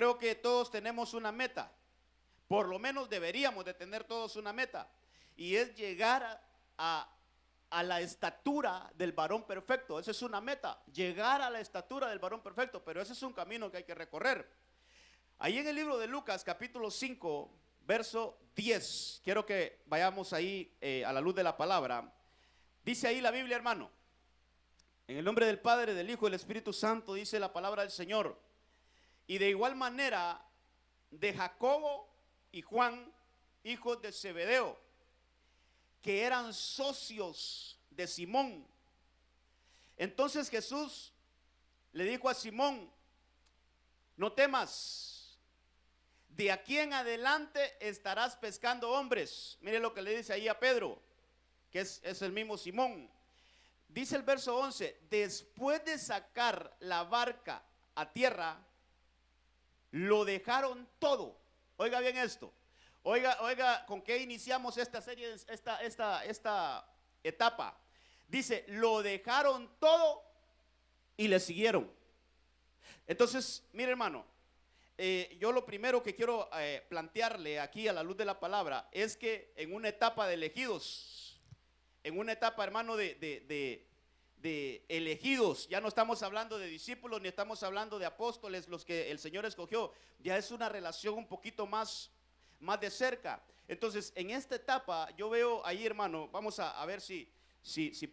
creo que todos tenemos una meta. Por lo menos deberíamos de tener todos una meta. Y es llegar a la estatura del varón perfecto. Esa es una meta. Llegar a la estatura del varón perfecto. Pero ese es un camino que hay que recorrer. Ahí en el libro de Lucas, capítulo 5, verso 10. Quiero que vayamos ahí a la luz de la palabra. Dice ahí la Biblia, hermano. En el nombre del Padre, del Hijo y del Espíritu Santo, dice la palabra del Señor. Y de igual manera, de Jacobo y Juan, hijos de Zebedeo, que eran socios de Simón. Entonces Jesús le dijo a Simón: no temas, de aquí en adelante estarás pescando hombres. Mire lo que le dice ahí a Pedro, que es el mismo Simón. Dice el verso 11: después de sacar la barca a tierra, lo dejaron todo. Oiga bien esto. Oiga, ¿con qué iniciamos esta serie, esta etapa? Dice, lo dejaron todo y le siguieron. Entonces, mire, hermano, yo lo primero que quiero plantearle aquí a la luz de la palabra es que en una etapa de elegidos, en una etapa, hermano, de elegidos, ya no estamos hablando de discípulos ni estamos hablando de apóstoles, los que el Señor escogió, ya es una relación un poquito más de cerca. Entonces, en esta etapa yo veo ahí, hermano, vamos a ver si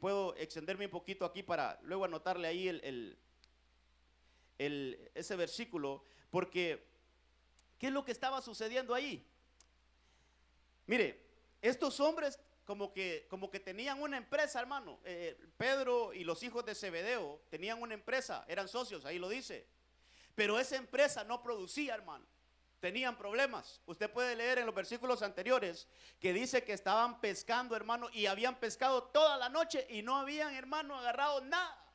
puedo extenderme un poquito aquí para luego anotarle ahí ese versículo, porque ¿qué es lo que estaba sucediendo ahí? Mire, estos hombres como que tenían una empresa, hermano. Pedro y los hijos de Zebedeo tenían una empresa, eran socios, ahí lo dice. Pero esa empresa no producía, hermano. Tenían problemas. Usted puede leer en los versículos anteriores que dice que estaban pescando, hermano, y habían pescado toda la noche y no habían, hermano, agarrado nada.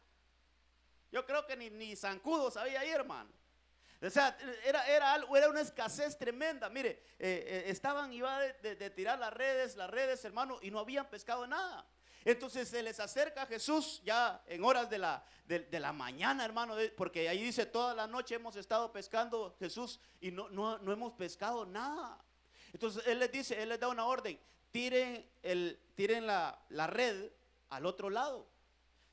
Yo creo que ni zancudos había ahí, hermano. O sea, era una escasez tremenda. Mire, estaban, iba de tirar las redes, hermano, y no habían pescado nada. Entonces se les acerca a Jesús ya en horas de la mañana, hermano, porque ahí dice, toda la noche hemos estado pescando, Jesús, y no hemos pescado nada. Entonces Él les dice, Él les da una orden: tiren la red al otro lado.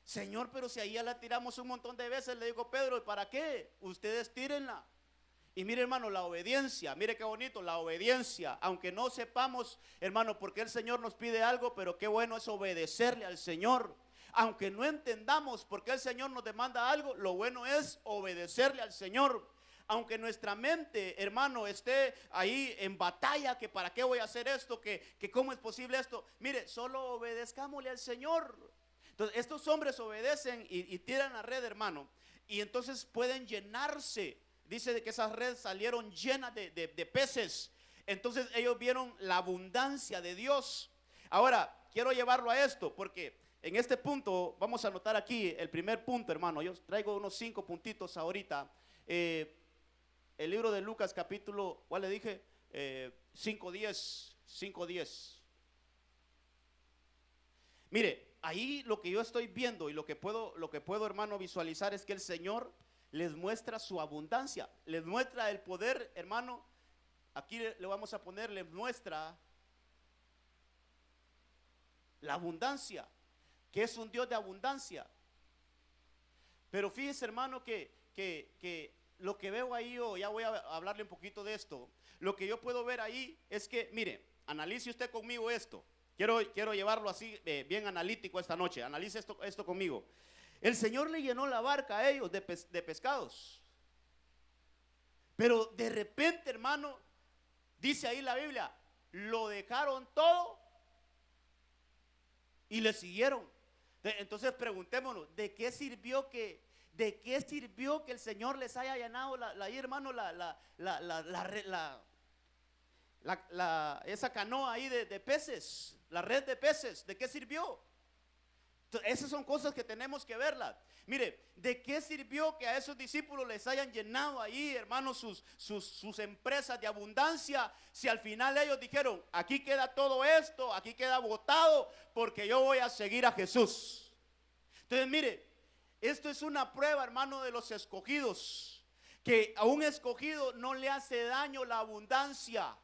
Señor, pero si ahí ya la tiramos un montón de veces, le digo Pedro, ¿y para qué? Ustedes tírenla. Y mire, hermano, la obediencia, mire qué bonito, la obediencia, aunque no sepamos, hermano, porque el Señor nos pide algo, pero qué bueno es obedecerle al Señor. Aunque no entendamos por qué el Señor nos demanda algo, lo bueno es obedecerle al Señor. Aunque nuestra mente, hermano, esté ahí en batalla, que para qué voy a hacer esto, que cómo es posible esto, mire, solo obedezcámosle al Señor. Entonces estos hombres obedecen y tiran la red, hermano, y entonces pueden llenarse. Dice que esas redes salieron llenas de peces. Entonces ellos vieron la abundancia de Dios. Ahora, quiero llevarlo a esto, porque en este punto, vamos a anotar aquí el primer punto, hermano. Yo traigo unos 5 puntitos ahorita. El libro de Lucas, capítulo, ¿cuál le dije? 5:10. Mire, ahí lo que yo estoy viendo y lo que puedo, hermano, visualizar es que el Señor les muestra su abundancia, les muestra el poder, hermano. Aquí le vamos a poner, les muestra la abundancia, que es un Dios de abundancia. Pero fíjese, hermano, que lo que veo ahí, ya voy a hablarle un poquito de esto. Lo que yo puedo ver ahí es que, mire, analice usted conmigo esto. Quiero llevarlo así, bien analítico esta noche. Analice esto conmigo. El Señor le llenó la barca a ellos de pescados. Pero de repente, hermano, dice ahí la Biblia, lo dejaron todo y le siguieron. Entonces preguntémonos, ¿de qué sirvió que el Señor les haya llenado hermano, esa canoa ahí de peces, la red de peces? ¿De qué sirvió? Esas son cosas que tenemos que verlas. Mire, ¿de qué sirvió que a esos discípulos les hayan llenado ahí, hermanos, sus empresas de abundancia, si al final ellos dijeron, aquí queda todo esto, aquí queda botado, porque yo voy a seguir a Jesús? Entonces, mire, esto es una prueba, hermano, de los escogidos, que a un escogido no le hace daño la abundancia.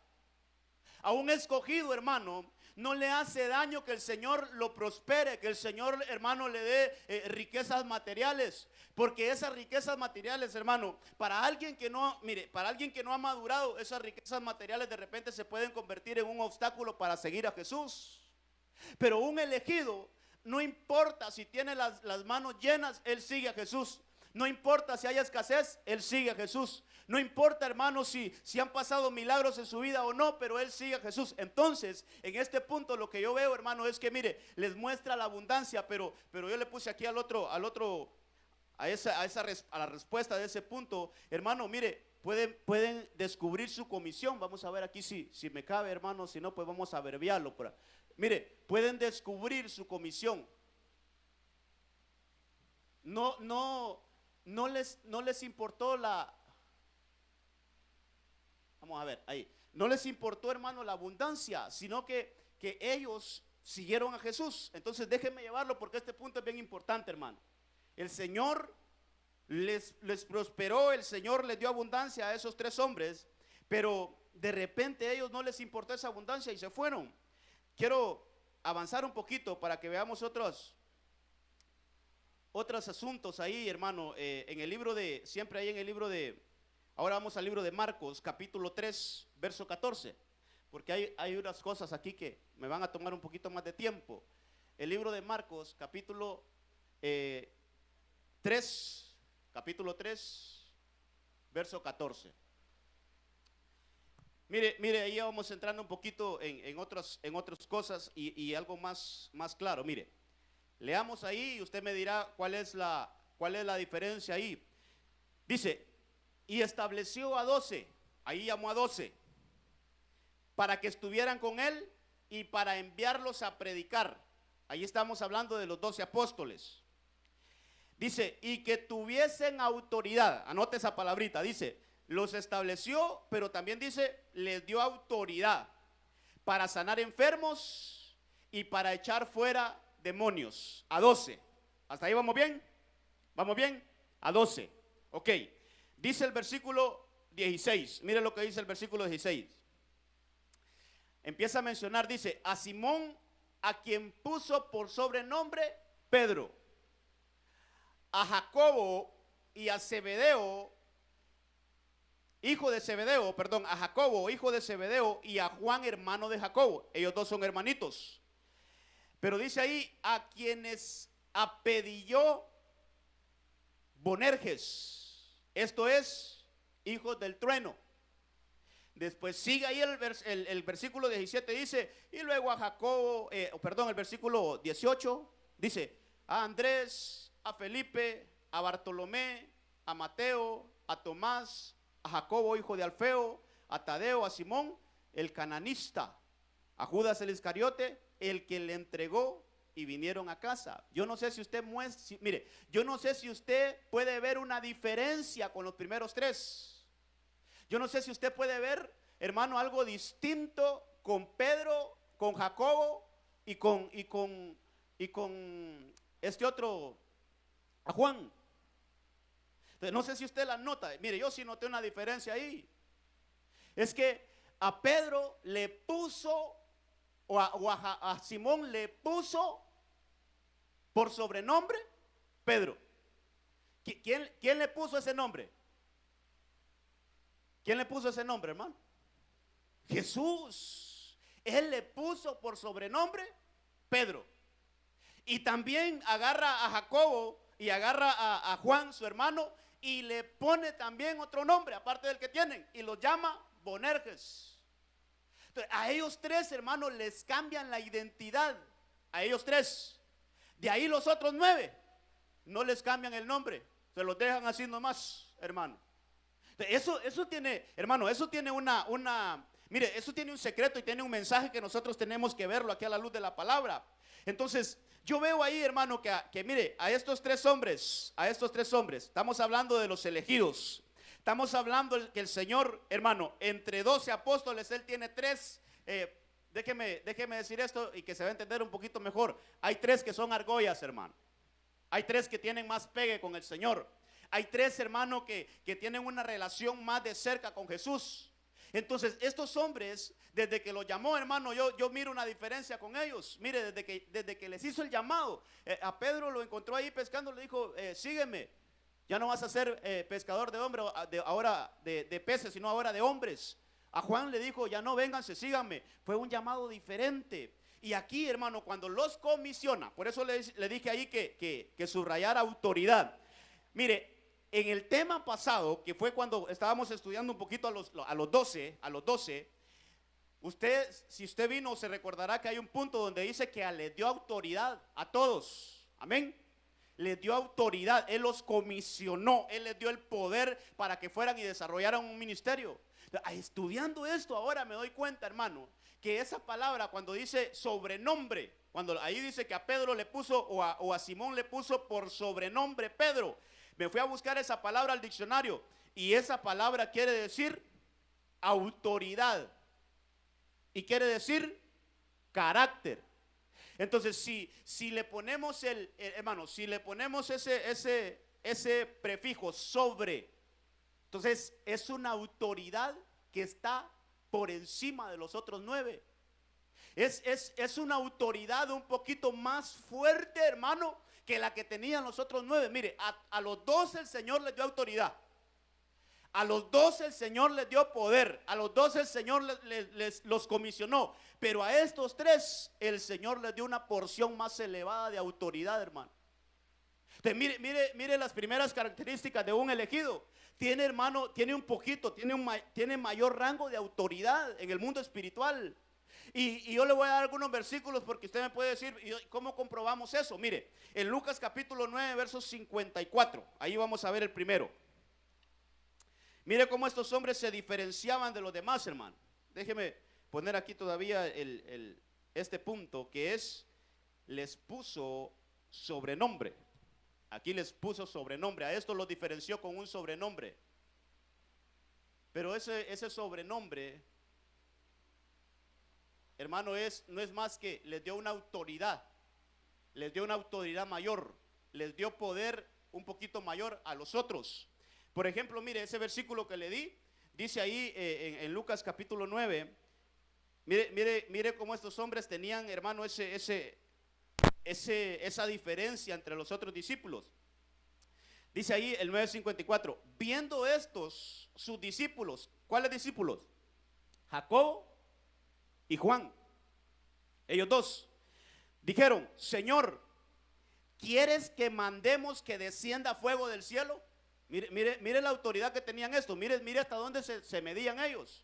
A un escogido, hermano, no le hace daño que el Señor lo prospere, que el Señor, hermano, le dé riquezas materiales. Porque esas riquezas materiales, hermano, para alguien que no, mire, para alguien que no ha madurado, esas riquezas materiales de repente se pueden convertir en un obstáculo para seguir a Jesús. Pero un elegido, no importa si tiene las manos llenas, él sigue a Jesús. No importa si hay escasez, él sigue a Jesús. No importa, hermano, si han pasado milagros en su vida o no, pero él sigue a Jesús. Entonces, en este punto lo que yo veo, hermano, es que, mire, les muestra la abundancia, pero yo le puse aquí a la respuesta de ese punto, hermano, mire, pueden descubrir su comisión. Vamos a ver aquí si me cabe, hermano, si no, pues vamos a abreviarlo. Mire, pueden descubrir su comisión. No les importó vamos a ver, ahí. No les importó, hermano, la abundancia, sino que ellos siguieron a Jesús. Entonces déjenme llevarlo porque este punto es bien importante, hermano. El Señor les prosperó, el Señor les dio abundancia a esos tres hombres, pero de repente a ellos no les importó esa abundancia y se fueron. Quiero avanzar un poquito para que veamos otros asuntos ahí, hermano, en el libro siempre ahí en el libro ahora vamos al libro de Marcos, capítulo 3, verso 14, porque hay unas cosas aquí que me van a tomar un poquito más de tiempo. El libro de Marcos, capítulo 3, verso 14. Mire, ahí vamos entrando un poquito en otras cosas y algo más claro. Mire, leamos ahí y usted me dirá cuál es la diferencia ahí. Dice, y estableció a 12, ahí llamó a 12, para que estuvieran con él y para enviarlos a predicar. Ahí estamos hablando de los 12 apóstoles. Dice, y que tuviesen autoridad. Anote esa palabrita, dice, los estableció, pero también dice, les dio autoridad para sanar enfermos y para echar fuera demonios. A 12. ¿Hasta ahí vamos bien? ¿Vamos bien? A 12. Ok. Dice el versículo 16. Mire lo que dice el versículo 16. Empieza a mencionar, dice, a Simón, a quien puso por sobrenombre Pedro, a Jacobo y a Zebedeo, a Jacobo, hijo de Zebedeo, y a Juan, hermano de Jacobo. Ellos dos son hermanitos. Pero dice ahí, a quienes apedilló Bonerges, esto es, hijos del trueno. Después sigue ahí el versículo 17, dice, y luego a Jacobo, el versículo 18, dice, a Andrés, a Felipe, a Bartolomé, a Mateo, a Tomás, a Jacobo, hijo de Alfeo, a Tadeo, a Simón, el cananista, a Judas el Iscariote, el que le entregó, y vinieron a casa. Yo no sé si usted mire, yo no sé si usted puede ver una diferencia con los primeros tres. Yo no sé si usted puede ver, hermano, algo distinto con Pedro, con Jacobo y con este otro, a Juan. Entonces, no sé si usted la nota. Mire, yo sí noté una diferencia ahí. Es que a Pedro le puso, a Simón le puso por sobrenombre Pedro. ¿Quién le puso ese nombre? ¿Quién le puso ese nombre, hermano? Jesús. Él le puso por sobrenombre Pedro. Y también agarra a Jacobo y agarra a Juan, su hermano, y le pone también otro nombre, aparte del que tienen, y los llama Bonerges. Entonces, a ellos tres, hermanos, les cambian la identidad. A ellos tres. De ahí los otros 9 no les cambian el nombre, se los dejan así nomás, hermano. Eso tiene, hermano, eso tiene mire, eso tiene un secreto y tiene un mensaje que nosotros tenemos que verlo aquí a la luz de la palabra. Entonces, yo veo ahí, hermano, que mire, a estos tres hombres, estamos hablando de los elegidos. Estamos hablando que el Señor, hermano, entre 12 apóstoles, Él tiene 3, déjeme decir esto y que se va a entender un poquito mejor. Hay 3 que son argollas, hermano. Hay 3 que tienen más pegue con el Señor. Hay 3, hermano, que tienen una relación más de cerca con Jesús. Entonces, estos hombres, desde que los llamó, hermano, yo miro una diferencia con ellos. Mire, desde que les hizo el llamado, a Pedro lo encontró ahí pescando, le dijo, sígueme. Ya no vas a ser pescador de hombres, ahora de peces, sino ahora de hombres. A Juan le dijo, ya no, vénganse, síganme. Fue un llamado diferente. Y aquí, hermano, cuando los comisiona, por eso le dije ahí que subrayar autoridad. Mire, en el tema pasado, que fue cuando estábamos estudiando un poquito a los 12, usted, si usted vino, se recordará que hay un punto donde dice que les dio autoridad a todos. Amén. Les dio autoridad, Él los comisionó, Él les dio el poder para que fueran y desarrollaran un ministerio. Estudiando esto ahora me doy cuenta, hermano, que esa palabra cuando dice sobrenombre, cuando ahí dice que a Pedro le puso o a Simón le puso por sobrenombre Pedro, me fui a buscar esa palabra al diccionario y esa palabra quiere decir autoridad y quiere decir carácter. Entonces, si le ponemos hermano, si le ponemos ese prefijo sobre, entonces es una autoridad que está por encima de los otros 9. Es una autoridad un poquito más fuerte, hermano, que la que tenían los otros 9. Mire, a los 12 el Señor les dio autoridad. A los 12 el Señor les dio poder. A los 12 el Señor los comisionó. Pero a estos 3 el Señor les dio una porción más elevada de autoridad, hermano. Entonces, mire las primeras características de un elegido. Tiene, hermano, tiene un poquito, tiene mayor rango de autoridad en el mundo espiritual. Y yo le voy a dar algunos versículos porque usted me puede decir, ¿cómo comprobamos eso? Mire, en Lucas capítulo 9, versos 54, ahí vamos a ver el primero. Mire cómo estos hombres se diferenciaban de los demás, hermano. Déjeme poner aquí todavía este punto que es, les puso sobrenombre. Aquí les puso sobrenombre, a esto los diferenció con un sobrenombre. Pero ese sobrenombre, hermano, no es más que les dio una autoridad mayor, les dio poder un poquito mayor a los otros. Por ejemplo, mire, ese versículo que le di, dice ahí en Lucas capítulo 9, mire cómo estos hombres tenían, hermano, esa diferencia entre los otros discípulos. Dice ahí el 9:54, viendo estos sus discípulos, ¿cuáles discípulos? Jacobo y Juan, ellos 2, dijeron, Señor, ¿quieres que mandemos que descienda fuego del cielo? Mire la autoridad que tenían esto, mire hasta dónde se medían ellos.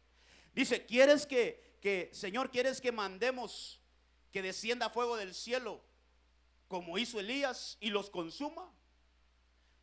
Dice, Señor, ¿quieres que mandemos que descienda fuego del cielo como hizo Elías y los consuma?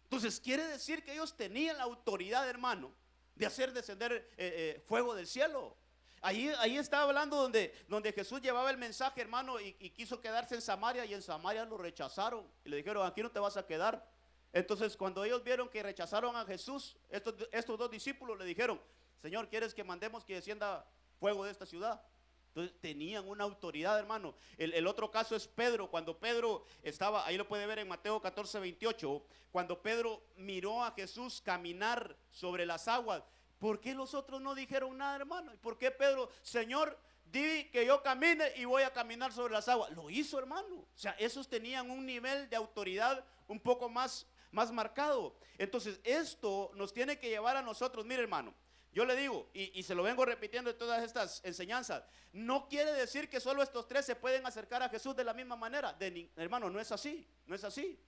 Entonces quiere decir que ellos tenían la autoridad, hermano, de hacer descender fuego del cielo. Ahí estaba hablando donde Jesús llevaba el mensaje, hermano, y quiso quedarse en Samaria, y en Samaria lo rechazaron y le dijeron, aquí no te vas a quedar. Entonces cuando ellos vieron que rechazaron a Jesús, estos 2 discípulos le dijeron, Señor, ¿quieres que mandemos que descienda fuego de esta ciudad? Entonces tenían una autoridad, hermano. El otro caso es Pedro. Cuando Pedro estaba, ahí lo puede ver en Mateo 14:28, cuando Pedro miró a Jesús caminar sobre las aguas, ¿por qué los otros no dijeron nada, hermano? ¿Y por qué Pedro, Señor, di que yo camine y voy a caminar sobre las aguas? Lo hizo, hermano. O sea, esos tenían un nivel de autoridad un poco más marcado. Entonces esto nos tiene que llevar a nosotros, mire, hermano, yo le digo, y se lo vengo repitiendo en todas estas enseñanzas, no quiere decir que solo estos 3 se pueden acercar a Jesús de la misma manera. Hermano, no es así, no es así.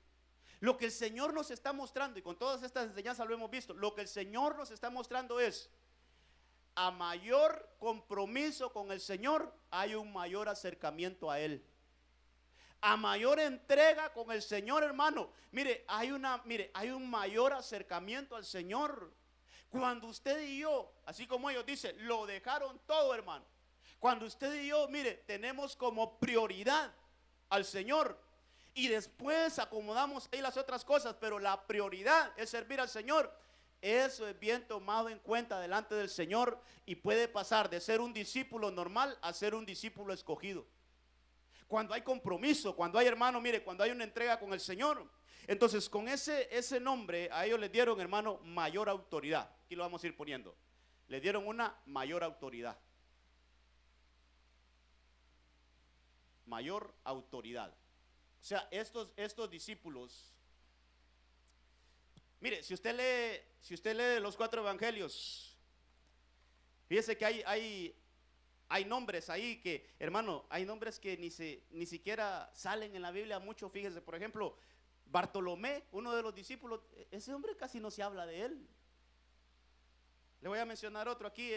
Lo que el Señor nos está mostrando, y con todas estas enseñanzas lo hemos visto, lo que el Señor nos está mostrando es, a mayor compromiso con el Señor, hay un mayor acercamiento a Él. A mayor entrega con el Señor, hermano, hay un mayor acercamiento al Señor. Cuando usted y yo, así como ellos dicen, lo dejaron todo, hermano. Cuando usted y yo, tenemos como prioridad al Señor, y después acomodamos ahí las otras cosas, pero la prioridad es servir al Señor. Eso es bien tomado en cuenta delante del Señor, y puede pasar de ser un discípulo normal a ser un discípulo escogido. Cuando hay compromiso, cuando hay, hermano, cuando hay una entrega con el Señor. Entonces, con ese nombre, a ellos les dieron, hermano, mayor autoridad. Aquí lo vamos a ir poniendo. Les dieron una mayor autoridad. Mayor autoridad. O sea, estos discípulos, mire, si usted lee los 4 evangelios, fíjese que hay nombres ahí que, hermano, hay nombres que ni siquiera salen en la Biblia mucho. Fíjese, por ejemplo, Bartolomé, uno de los discípulos, ese hombre casi no se habla de él. Le voy a mencionar otro aquí,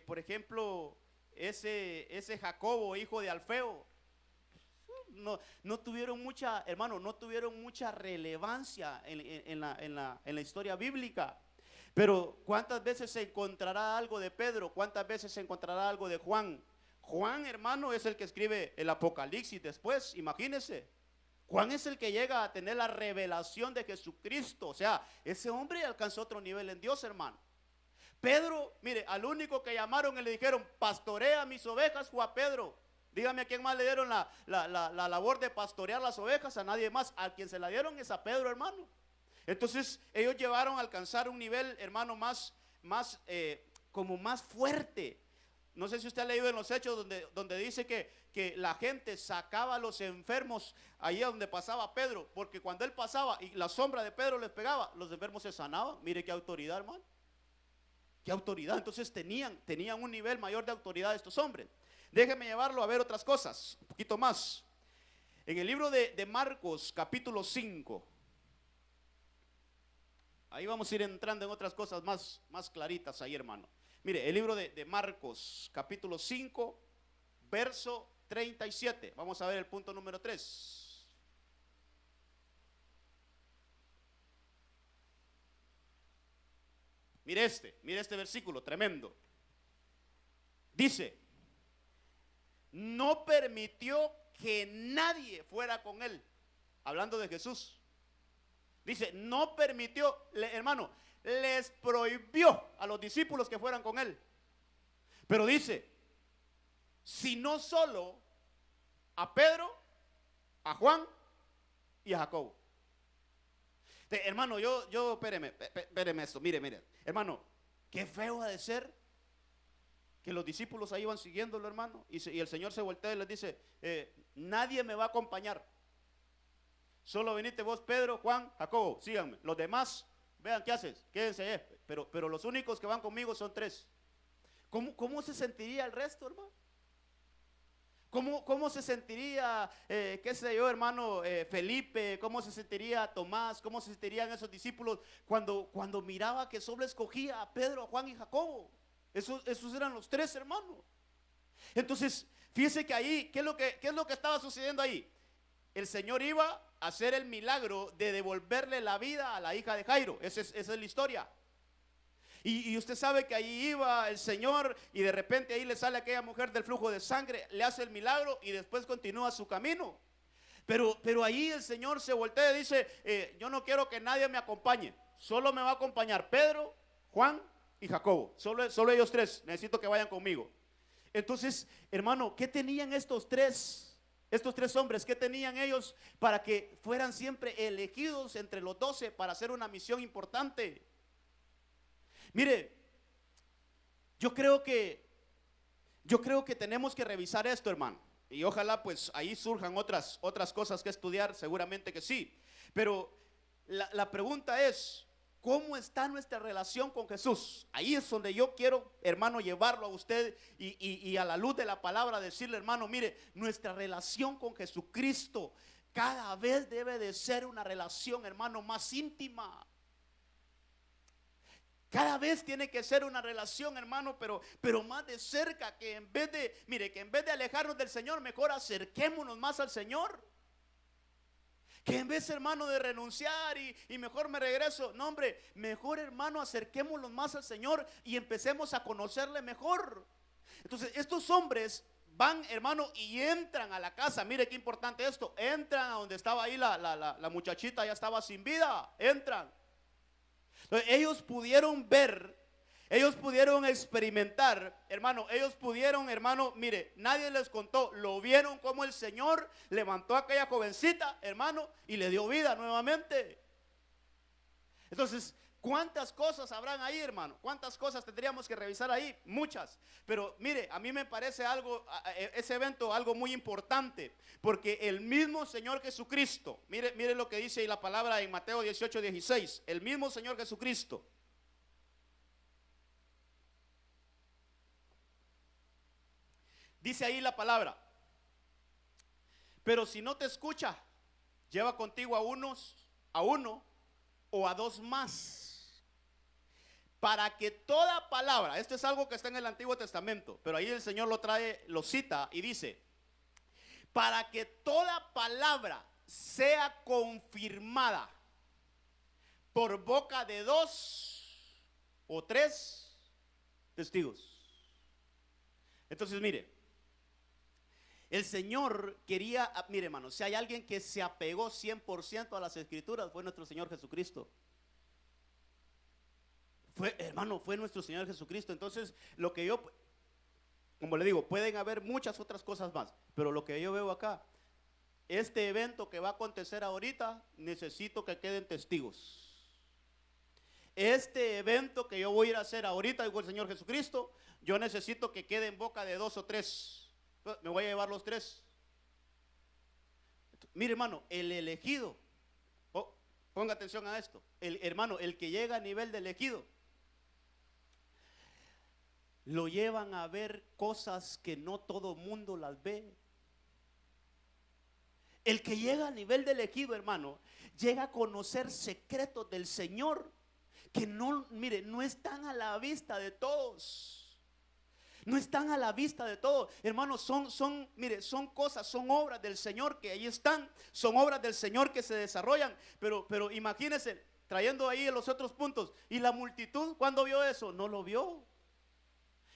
por ejemplo, ese Jacobo, hijo de Alfeo. No tuvieron mucha, hermano, no tuvieron mucha relevancia en la historia bíblica. Pero ¿cuántas veces se encontrará algo de Pedro? ¿Cuántas veces se encontrará algo de Juan? Juan, hermano, es el que escribe el Apocalipsis después, imagínense. Juan es el que llega a tener la revelación de Jesucristo. O sea, ese hombre alcanzó otro nivel en Dios, hermano. Pedro, mire, al único que llamaron y le dijeron, pastorea mis ovejas, fue a Pedro. Dígame a quién más le dieron la labor de pastorear las ovejas, a nadie más. A quien se la dieron es a Pedro, hermano. Entonces ellos llevaron a alcanzar un nivel, hermano, como más fuerte. No sé si usted ha leído en los Hechos donde dice que la gente sacaba a los enfermos ahí donde pasaba Pedro, porque cuando él pasaba y la sombra de Pedro les pegaba, los enfermos se sanaban. Mire qué autoridad, hermano. Qué autoridad. Entonces tenían un nivel mayor de autoridad estos hombres. Déjeme llevarlo a ver otras cosas, un poquito más. En el libro de Marcos, capítulo 5. Ahí vamos a ir entrando en otras cosas más claritas ahí, hermano. Mire, el libro de Marcos, capítulo 5, verso 37. Vamos a ver el punto número 3. Mire este versículo tremendo. Dice, no permitió que nadie fuera con él. Hablando de Jesús. Dice, no permitió, hermano, les prohibió a los discípulos que fueran con él. Pero dice, sino solo a Pedro, a Juan y a Jacobo. Hermano, espéreme esto, mire, hermano, qué feo ha de ser que los discípulos ahí van siguiéndolo, hermano, y el Señor se voltea y les dice, nadie me va a acompañar. Solo venite vos, Pedro, Juan, Jacobo, síganme. Los demás, vean qué haces, quédense. Pero los únicos que van conmigo son 3. ¿Cómo se sentiría el resto, hermano? ¿Cómo se sentiría, qué sé yo, hermano, Felipe? ¿Cómo se sentiría Tomás? ¿Cómo se sentirían esos discípulos cuando miraba que solo escogía a Pedro, a Juan y Jacobo? Esos eran los 3, hermano. Entonces, fíjese que ahí, ¿qué es lo que estaba sucediendo ahí? El Señor iba a hacer el milagro de devolverle la vida a la hija de Jairo. Esa es la historia. Y usted sabe que ahí iba el Señor y de repente ahí le sale aquella mujer del flujo de sangre, le hace el milagro y después continúa su camino. Pero ahí el Señor se voltea y dice, yo no quiero que nadie me acompañe. Solo me va a acompañar Pedro, Juan y Jacobo. Solo ellos 3. Necesito que vayan conmigo. Entonces, hermano, ¿qué tenían estos tres hombres? ¿Qué tenían ellos para que fueran siempre elegidos entre los 12 para hacer una misión importante? Mire, yo creo que tenemos que revisar esto, hermano. Y ojalá pues ahí surjan otras cosas que estudiar, seguramente que sí. Pero la pregunta es, ¿cómo está nuestra relación con Jesús? Ahí es donde yo quiero, hermano, llevarlo a usted y a la luz de la palabra decirle, hermano, mire, nuestra relación con Jesucristo cada vez debe de ser una relación, hermano, más íntima. Cada vez tiene que ser una relación, hermano, pero más de cerca, que en vez de alejarnos del Señor, mejor acerquémonos más al Señor. Que en vez, hermano, de renunciar y mejor me regreso, no, hombre, mejor, hermano, acerquémonos más al Señor y empecemos a conocerle mejor. Entonces, estos hombres van, hermano, y entran a la casa. Mire qué importante esto. Entran a donde estaba ahí la muchachita, ya estaba sin vida. Entran. Entonces, ellos pudieron ver Ellos pudieron experimentar, hermano, ellos pudieron, hermano, mire, nadie les contó, lo vieron como el Señor levantó a aquella jovencita, hermano, y le dio vida nuevamente. Entonces, ¿cuántas cosas habrán ahí, hermano? ¿Cuántas cosas tendríamos que revisar ahí? Muchas. Pero mire, a mí me parece algo, ese evento algo muy importante, porque el mismo Señor Jesucristo, mire lo que dice ahí la palabra en Mateo 18:16, el mismo Señor Jesucristo. Dice ahí la palabra: pero si no te escucha, lleva contigo a uno o a dos más, para que toda palabra, esto es algo que está en el Antiguo Testamento, pero ahí el Señor lo trae, lo cita y dice: para que toda palabra sea confirmada por boca de dos o tres testigos. Entonces mire, el Señor quería, mire hermano, si hay alguien que se apegó 100% a las Escrituras, fue nuestro Señor Jesucristo. Fue nuestro Señor Jesucristo. Entonces, lo que yo, como le digo, pueden haber muchas otras cosas más, pero lo que yo veo acá, este evento que va a acontecer ahorita, necesito que queden testigos. Este evento que yo voy a ir a hacer ahorita, dijo el Señor Jesucristo, yo necesito que quede en boca de dos o tres. Me voy a llevar los tres. Mire hermano, el elegido, ponga atención a esto, hermano, el que llega a nivel de elegido, lo llevan a ver cosas que no todo mundo las ve. El que llega a nivel de elegido, hermano, llega a conocer secretos del Señor que no, mire, no están a la vista de todos. No están a la vista de todos, hermanos, mire, son cosas, son obras del Señor que ahí están, son obras del Señor que se desarrollan, pero imagínense, trayendo ahí los otros puntos, y la multitud, ¿cuándo vio eso? No lo vio.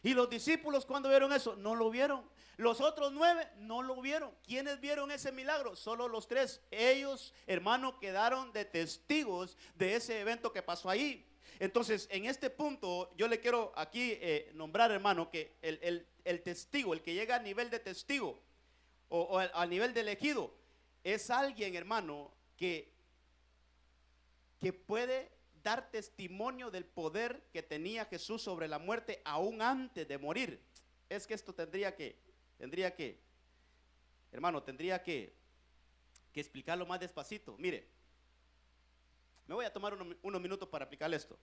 Y los discípulos, ¿cuándo vieron eso? No lo vieron. Los otros 9 no lo vieron. ¿Quiénes vieron ese milagro? Solo los 3. Ellos, hermano, quedaron de testigos de ese evento que pasó ahí. Entonces, en este punto, yo le quiero aquí nombrar, hermano, que el testigo, el que llega a nivel de testigo o a nivel de elegido, es alguien, hermano, que puede dar testimonio del poder que tenía Jesús sobre la muerte aún antes de morir. Es que esto tendría que, hermano, tendría que explicarlo más despacito. Mire, me voy a tomar unos minutos para aplicar esto.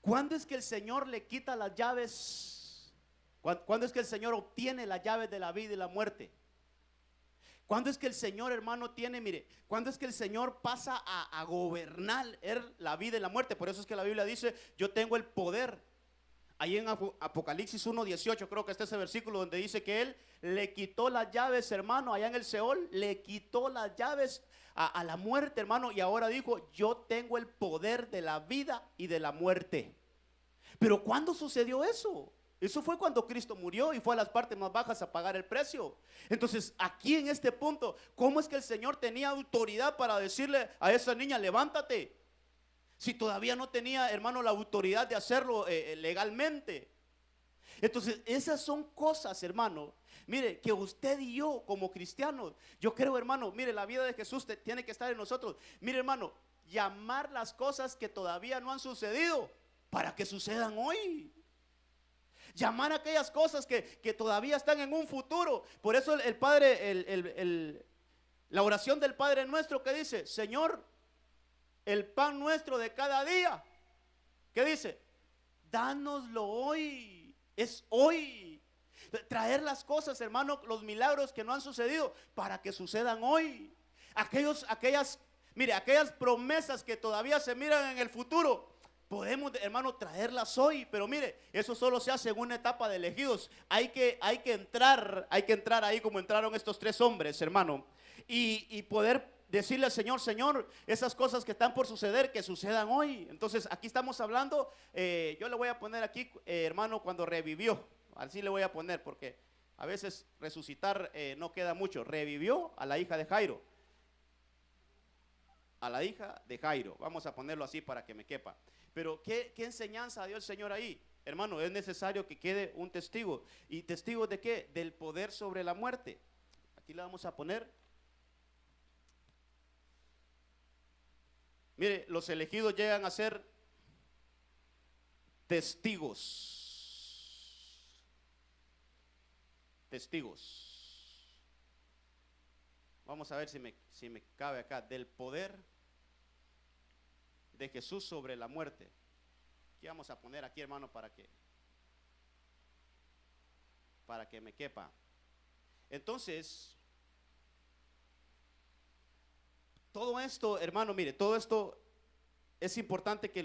¿Cuándo es que el Señor le quita las llaves? ¿Cuándo es que el Señor obtiene las llaves de la vida y la muerte? ¿Cuándo es que el Señor, hermano, cuándo es que el Señor pasa a gobernar la vida y la muerte? Por eso es que la Biblia dice, yo tengo el poder. Ahí en Apocalipsis 1:18 creo que está ese versículo donde dice que Él le quitó las llaves, hermano, allá en el Seol, le quitó las llaves a la muerte, hermano, y ahora dijo, yo tengo el poder de la vida y de la muerte. Pero ¿cuándo sucedió eso? Eso fue cuando Cristo murió y fue a las partes más bajas a pagar el precio. Entonces, aquí en este punto, ¿cómo es que el Señor tenía autoridad para decirle a esa niña, levántate? Si todavía no tenía, hermano, la autoridad de hacerlo legalmente. Entonces, esas son cosas, hermano, mire, que usted y yo como cristianos, yo creo, hermano, mire, la vida de Jesús tiene que estar en nosotros. Mire, hermano, llamar las cosas que todavía no han sucedido para que sucedan hoy. Llamar a aquellas cosas que todavía están en un futuro. Por eso el Padre, la oración del Padre nuestro que dice, Señor, el pan nuestro de cada día, ¿qué dice? Dánoslo hoy, es hoy. Traer las cosas, hermano, los milagros que no han sucedido para que sucedan hoy. Aquellas promesas que todavía se miran en el futuro, podemos, hermano, traerlas hoy. Pero mire, eso solo se hace en una etapa de elegidos. Hay que entrar ahí como entraron estos 3 hombres, hermano, y poder decirle al Señor, Señor, esas cosas que están por suceder, que sucedan hoy. Entonces aquí estamos hablando, yo le voy a poner aquí, hermano, cuando revivió, así le voy a poner, porque a veces resucitar no queda mucho. Revivió a la hija de Jairo. a la hija de Jairo. Vamos a ponerlo así para que me quepa. Pero ¿qué enseñanza dio el Señor ahí? Hermano, es necesario que quede un testigo. ¿Y testigo de qué? Del poder sobre la muerte. Aquí le vamos a poner. Mire, los elegidos llegan a ser testigos. Testigos. Vamos a ver si me cabe acá. Del poder de Jesús sobre la muerte. Aquí vamos a poner aquí, hermano, para que me quepa. Entonces, todo esto, hermano, mire, todo esto es importante que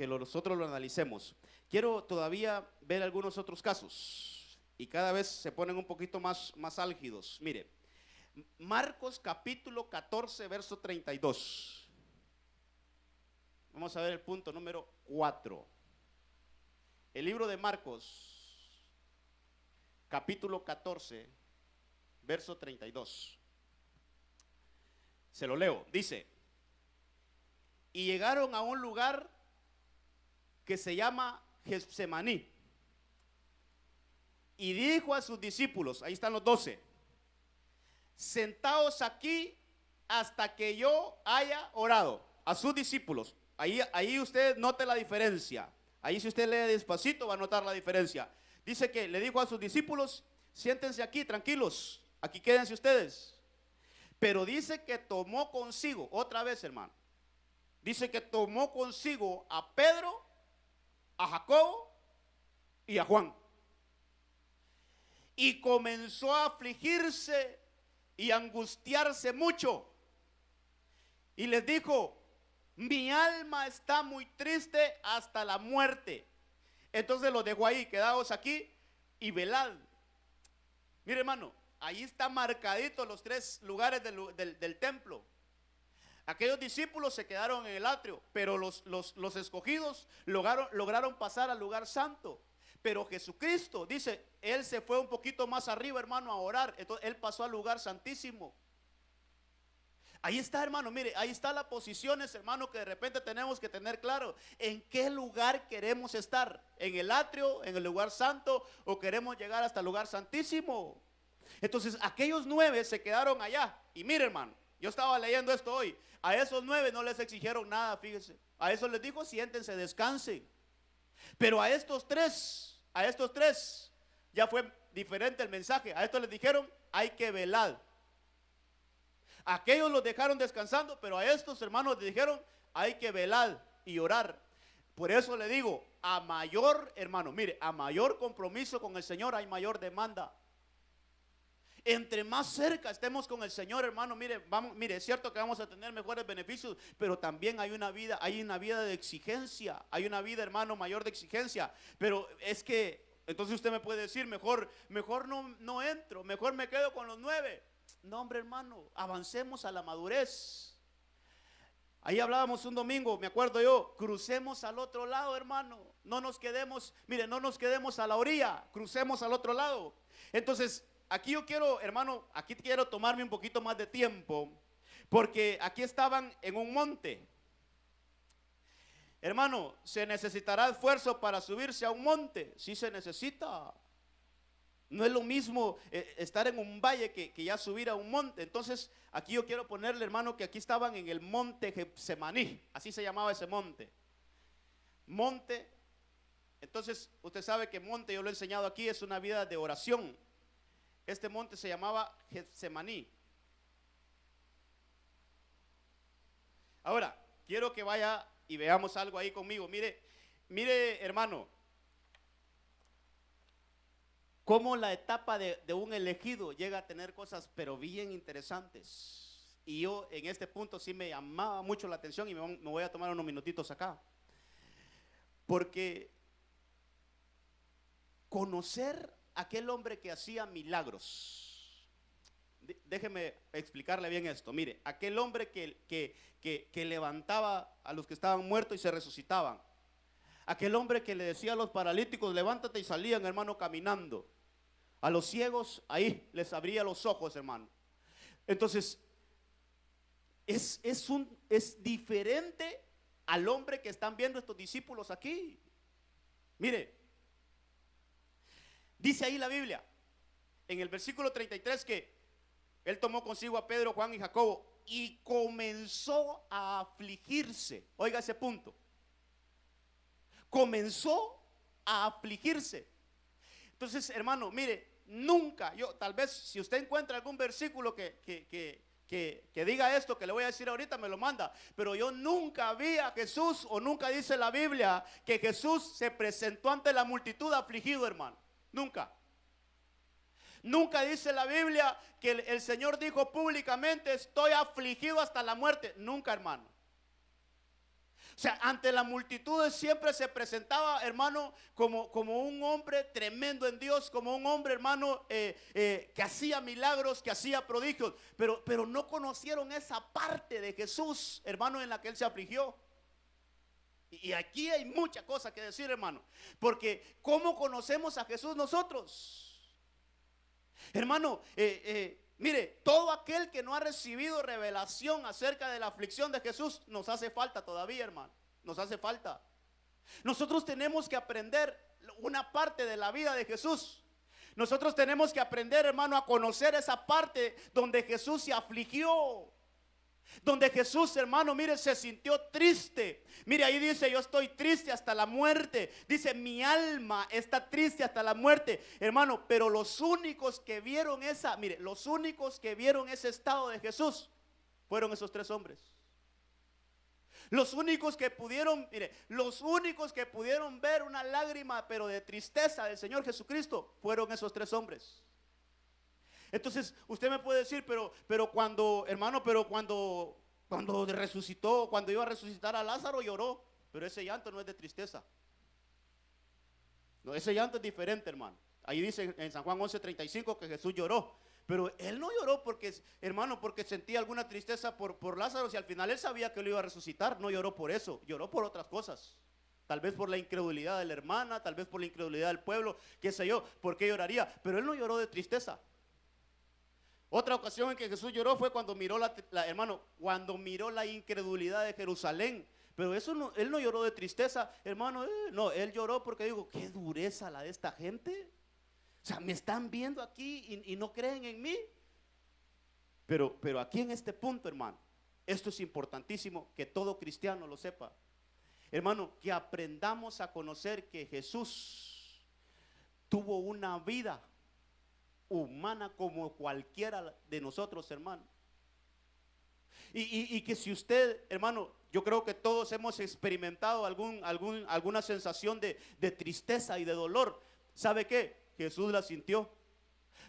nosotros lo analicemos. Quiero todavía ver algunos otros casos y cada vez se ponen un poquito más álgidos. Mire, Marcos capítulo 14, verso 32. Vamos a ver el punto número 4. El libro de Marcos, capítulo 14, verso 32. Se lo leo. Dice: y llegaron a un lugar que se llama Getsemaní. Y dijo a sus discípulos, ahí están los 12, sentaos aquí hasta que yo haya orado. A sus discípulos. Ahí usted note la diferencia. Ahí si usted lee despacito va a notar la diferencia. Dice que le dijo a sus discípulos, siéntense aquí, tranquilos, aquí quédense ustedes. Pero dice que tomó consigo, otra vez, hermano, dice que tomó consigo a Pedro, a Jacobo y a Juan. Y comenzó a afligirse y angustiarse mucho. Y les dijo, mi alma está muy triste hasta la muerte. Entonces los dejó ahí, quedaos aquí y velad. Mire, hermano, ahí está marcadito los 3 lugares del templo. Aquellos discípulos se quedaron en el atrio, pero los escogidos lograron pasar al lugar santo. Pero Jesucristo, dice, Él se fue un poquito más arriba, hermano, a orar. Entonces Él pasó al lugar santísimo. Ahí está, hermano, mire, ahí está las posiciones, hermano, que de repente tenemos que tener claro. ¿En qué lugar queremos estar? ¿En el atrio, en el lugar santo, o queremos llegar hasta el lugar santísimo? Entonces aquellos 9 se quedaron allá. Y mire, hermano, yo estaba leyendo esto hoy. A esos 9 no les exigieron nada, fíjese. A esos les dijo, siéntense, descansen. Pero a estos tres, ya fue diferente el mensaje. A estos les dijeron, hay que velar. Aquellos los dejaron descansando, pero a estos hermanos les dijeron, hay que velar y orar. Por eso le digo, a mayor, hermano, mire, a mayor compromiso con el Señor hay mayor demanda. Entre más cerca estemos con el Señor, hermano, mire, es cierto que vamos a tener mejores beneficios, pero también hay una vida de exigencia, hay una vida, hermano, mayor de exigencia. Pero es que, entonces usted me puede decir, mejor no entro, mejor me quedo con los 9. No, hombre, hermano, avancemos a la madurez. Ahí hablábamos un domingo, me acuerdo yo, crucemos al otro lado, hermano. No nos quedemos a la orilla, crucemos al otro lado. Entonces, aquí yo quiero, hermano, aquí quiero tomarme un poquito más de tiempo, porque aquí estaban en un monte. Hermano, ¿se necesitará esfuerzo para subirse a un monte? Sí se necesita. No es lo mismo estar en un valle que ya subir a un monte. Entonces, aquí yo quiero ponerle, hermano, que aquí estaban en el monte Getsemaní. Así se llamaba ese monte. Monte. Entonces, usted sabe que monte, yo lo he enseñado aquí, es una vida de oración. Este monte se llamaba Getsemaní. Ahora, quiero que vaya y veamos algo ahí conmigo. Mire, hermano, cómo la etapa de un elegido llega a tener cosas pero bien interesantes. Y yo en este punto sí me llamaba mucho la atención y me voy a tomar unos minutitos acá. Porque conocer a aquel hombre que hacía milagros. Déjeme explicarle bien esto. Mire, aquel hombre que levantaba a los que estaban muertos y se resucitaban. Aquel hombre que le decía a los paralíticos, levántate, y salían, hermano, caminando. A los ciegos, ahí les abría los ojos, hermano. Entonces, es diferente al hombre que están viendo estos discípulos aquí. Mire, dice ahí la Biblia, en el versículo 33, que él tomó consigo a Pedro, Juan y Jacobo y comenzó a afligirse. Oiga ese punto. Comenzó a afligirse. Entonces, hermano, mire, nunca, tal vez si usted encuentra algún versículo que diga esto que le voy a decir ahorita, me lo manda. Pero yo nunca vi a Jesús, o nunca dice la Biblia que Jesús se presentó ante la multitud afligido, hermano. Nunca. Nunca dice la Biblia que el Señor dijo públicamente: estoy afligido hasta la muerte. Nunca, hermano. O sea, ante la multitud siempre se presentaba, hermano, como un hombre tremendo en Dios, como un hombre, hermano, que hacía milagros, que hacía prodigios, pero no conocieron esa parte de Jesús, hermano, en la que él se afligió. Y aquí hay mucha cosa que decir, hermano, porque ¿cómo conocemos a Jesús nosotros? Hermano, mire, todo aquel que no ha recibido revelación acerca de la aflicción de Jesús, nos hace falta todavía, hermano. Nos hace falta. Nosotros tenemos que aprender una parte de la vida de Jesús. Nosotros tenemos que aprender, hermano, a conocer esa parte donde Jesús se afligió. Donde Jesús, hermano, mire, se sintió triste. Mire, ahí dice: yo estoy triste hasta la muerte. Dice: mi alma está triste hasta la muerte, hermano. Pero los únicos que vieron los únicos que vieron ese estado de Jesús fueron esos tres hombres. Los únicos que pudieron, mire, los únicos que pudieron ver una lágrima, pero de tristeza, del Señor Jesucristo, fueron esos tres hombres. Entonces usted me puede decir: pero cuando, hermano, cuando resucitó, cuando iba a resucitar a Lázaro, lloró. Pero ese llanto no es de tristeza. No, ese llanto es diferente, hermano. Ahí dice en San Juan 11:35 que Jesús lloró. Pero él no lloró porque, hermano, porque sentía alguna tristeza por Lázaro. Si al final él sabía que lo iba a resucitar, no lloró por eso, lloró por otras cosas. Tal vez por la incredulidad de la hermana, tal vez por la incredulidad del pueblo, qué sé yo, por qué lloraría. Pero él no lloró de tristeza. Otra ocasión en que Jesús lloró fue cuando miró cuando miró la incredulidad de Jerusalén. Pero eso no, él no lloró de tristeza, hermano. No, él lloró porque digo: qué dureza la de esta gente. O sea, me están viendo aquí y no creen en mí. Pero aquí en este punto, hermano, esto es importantísimo que todo cristiano lo sepa. Hermano, que aprendamos a conocer que Jesús tuvo una vida humana como cualquiera de nosotros, hermano. Y que si usted, hermano, yo creo que todos hemos experimentado alguna sensación de tristeza y de dolor. ¿Sabe qué? Jesús la sintió.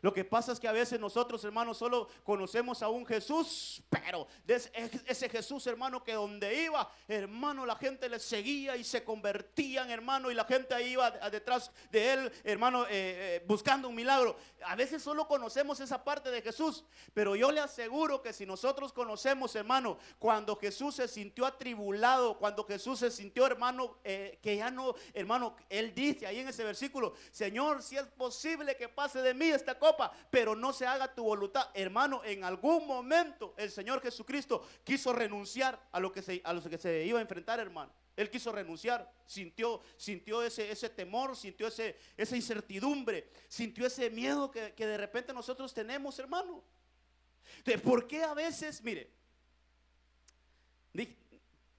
Lo que pasa es que a veces nosotros, hermanos, solo conocemos a un Jesús, pero ese Jesús, hermano, que donde iba, hermano, la gente le seguía y se convertían, hermano, y la gente ahí iba detrás de él, hermano, buscando un milagro. A veces solo conocemos esa parte de Jesús, pero yo le aseguro que si nosotros conocemos, hermano, cuando Jesús se sintió atribulado, cuando Jesús se sintió, hermano, que ya no, hermano, él dice ahí en ese versículo: Señor, si es posible que pase de mí esta copa, pero no se haga tu voluntad. Hermano, en algún momento el Señor Jesucristo quiso renunciar a lo que se iba a enfrentar, hermano. Él quiso renunciar, sintió ese temor, sintió esa incertidumbre, sintió ese miedo que de repente nosotros tenemos, hermano. Entonces, ¿por qué a veces, mire,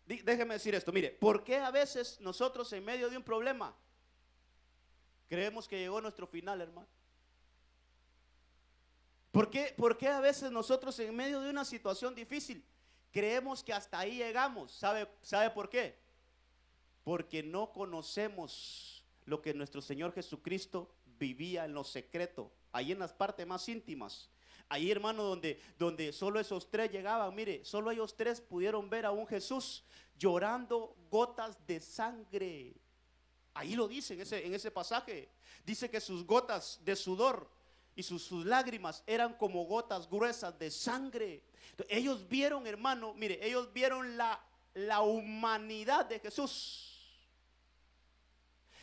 déjeme decir esto, mire, ¿por qué a veces nosotros en medio de un problema creemos que llegó nuestro final, hermano? ¿Por qué a veces nosotros en medio de una situación difícil creemos que hasta ahí llegamos? ¿Sabe por qué? Porque no conocemos lo que nuestro Señor Jesucristo vivía en lo secreto, ahí en las partes más íntimas. Ahí, hermano, donde solo esos tres llegaban. Mire, solo ellos tres pudieron ver a un Jesús llorando gotas de sangre. Ahí lo dice en ese pasaje. Dice que sus gotas de sudor y sus lágrimas eran como gotas gruesas de sangre. Entonces, ellos vieron, hermano, mire, ellos vieron la humanidad de Jesús.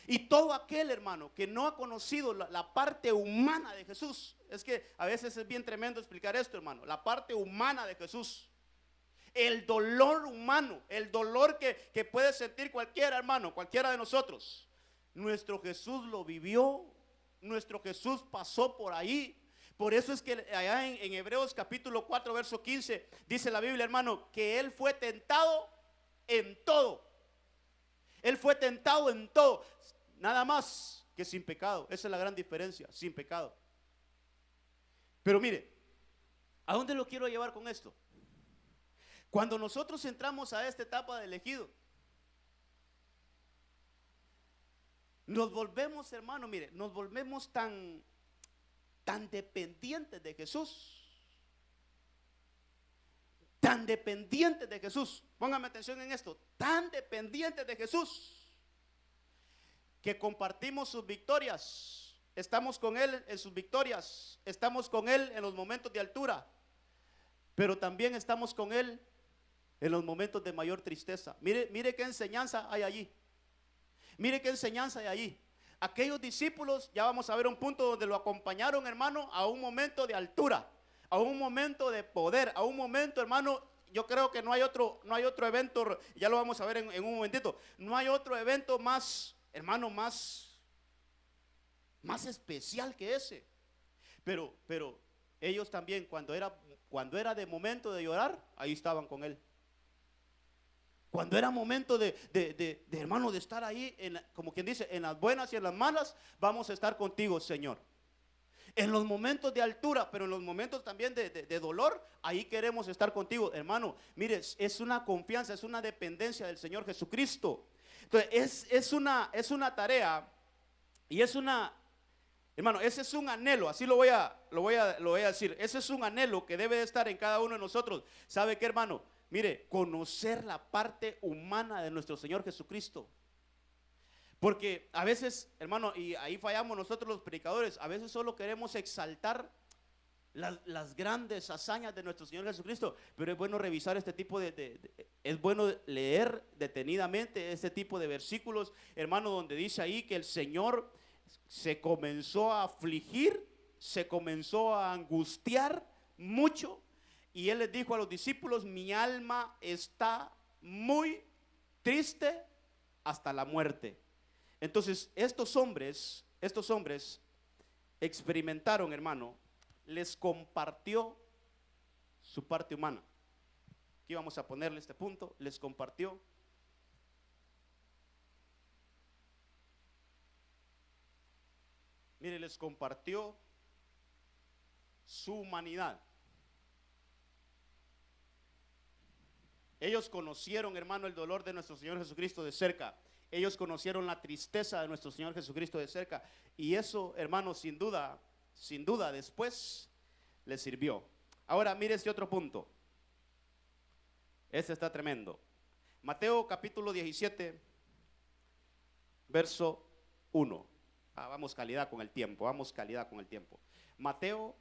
Y todo aquel, hermano, que no ha conocido la parte humana de Jesús, es que a veces es bien tremendo explicar esto, hermano, la parte humana de Jesús. el dolor humano, el dolor que puede sentir cualquiera, hermano, cualquiera de nosotros. Nuestro Jesús lo vivió, nuestro Jesús pasó por ahí. Por eso es que allá en Hebreos capítulo 4, verso 15, dice la Biblia, hermano, que Él fue tentado en todo. Él fue tentado en todo, nada más que sin pecado. Esa es la gran diferencia, sin pecado. Pero mire, ¿a dónde lo quiero llevar con esto? Cuando nosotros entramos a esta etapa de elegido, nos volvemos, hermano, mire, nos volvemos tan dependientes de Jesús. Tan dependientes de Jesús. Póngame atención en esto. Tan dependientes de Jesús que compartimos sus victorias. Estamos con Él en sus victorias. Estamos con Él en los momentos de altura. Pero también estamos con Él en los momentos de mayor tristeza. Mire qué enseñanza hay allí. Mire qué enseñanza hay allí. Aquellos discípulos, ya vamos a ver un punto donde lo acompañaron, hermano, a un momento de altura, a un momento de poder, a un momento, hermano. Yo creo que no hay otro evento, ya lo vamos a ver en un momentito. No hay otro evento más, hermano, más especial que ese. Pero ellos también, cuando era de momento de llorar, ahí estaban con Él. Cuando era momento de hermano, de estar ahí, como quien dice, en las buenas y en las malas, vamos a estar contigo, Señor. En los momentos de altura, pero en los momentos también de dolor, ahí queremos estar contigo, hermano. Mire, es una confianza, es una dependencia del Señor Jesucristo. Entonces, es una tarea y es una, hermano, ese es un anhelo, así lo voy a decir. Ese es un anhelo que debe de estar en cada uno de nosotros. ¿Sabe qué, hermano? Mire, conocer la parte humana de nuestro Señor Jesucristo. Porque a veces, hermano, y ahí fallamos nosotros los predicadores, a veces solo queremos exaltar las grandes hazañas de nuestro Señor Jesucristo, pero es bueno revisar este tipo es bueno leer detenidamente este tipo de versículos, hermano, donde dice ahí que el Señor se comenzó a afligir, se comenzó a angustiar mucho. Y Él les dijo a los discípulos: mi alma está muy triste hasta la muerte. Entonces estos hombres experimentaron, hermano, les compartió su parte humana. Aquí vamos a ponerle este punto: les compartió. Mire, les compartió su humanidad. Ellos conocieron, hermano, el dolor de nuestro Señor Jesucristo de cerca. Ellos conocieron la tristeza de nuestro Señor Jesucristo de cerca. Y eso, hermano, sin duda, después les sirvió. Ahora, mire este otro punto. Este está tremendo. Mateo capítulo 17, verso 1. Vamos calidad con el tiempo, Mateo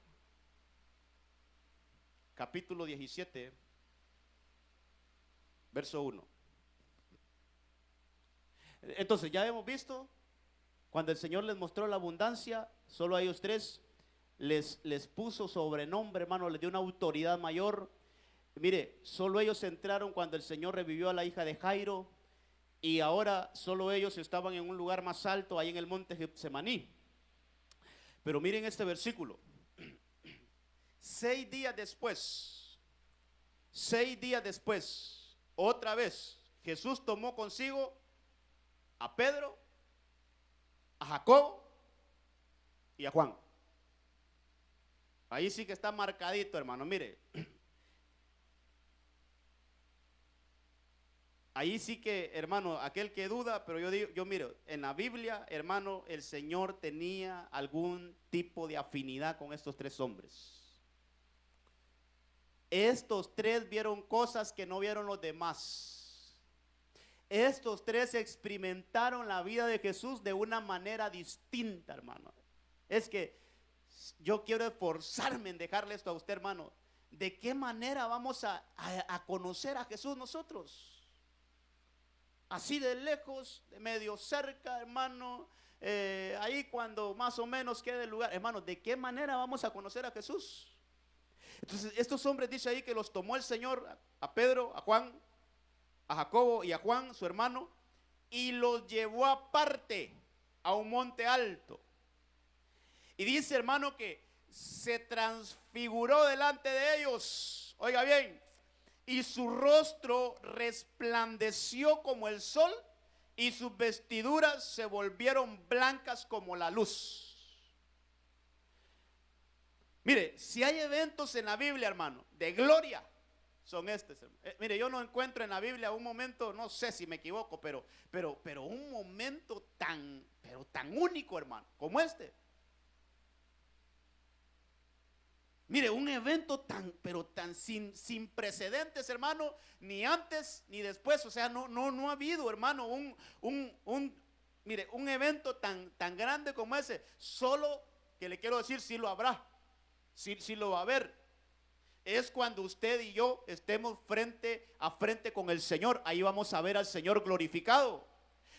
capítulo 17, verso 1. Entonces ya hemos visto, cuando el Señor les mostró la abundancia, solo a ellos tres les puso sobrenombre, hermano, les dio una autoridad mayor. Mire, solo ellos entraron cuando el Señor revivió a la hija de Jairo, y ahora solo ellos estaban en un lugar más alto, ahí en el monte Getsemaní. Pero miren este versículo. 6 días después, otra vez, Jesús tomó consigo a Pedro, a Jacobo y a Juan. Ahí sí que está marcadito, hermano, mire. Ahí sí que, hermano, aquel que duda, pero yo miro, en la Biblia, hermano, el Señor tenía algún tipo de afinidad con estos tres hombres. Estos tres vieron cosas que no vieron los demás. Estos tres experimentaron la vida de Jesús de una manera distinta, hermano. Es que yo quiero esforzarme en dejarle esto a usted, hermano. ¿De qué manera vamos a conocer a Jesús nosotros? Así de lejos, de medio cerca, hermano, ahí cuando más o menos quede el lugar. Hermano, ¿de qué manera vamos a conocer a Jesús? Entonces estos hombres dice ahí que los tomó el Señor, a Pedro, a Juan, a Jacobo y a Juan, su hermano, y los llevó aparte a un monte alto. Y dice, hermano, que se transfiguró delante de ellos. Oiga bien, y su rostro resplandeció como el sol y sus vestiduras se volvieron blancas como la luz. Mire, si hay eventos en la Biblia, hermano, de gloria, son estos. Mire, yo no encuentro en la Biblia un momento, no sé si me equivoco, pero un momento tan único, hermano, como este. Mire, un evento tan sin precedentes, hermano, ni antes ni después. O sea, no ha habido, hermano, mire, un evento tan grande como ese. Solo que le quiero decir, sí lo habrá, sí lo va a haber. Es cuando usted y yo estemos frente a frente con el Señor. Ahí vamos a ver al Señor glorificado.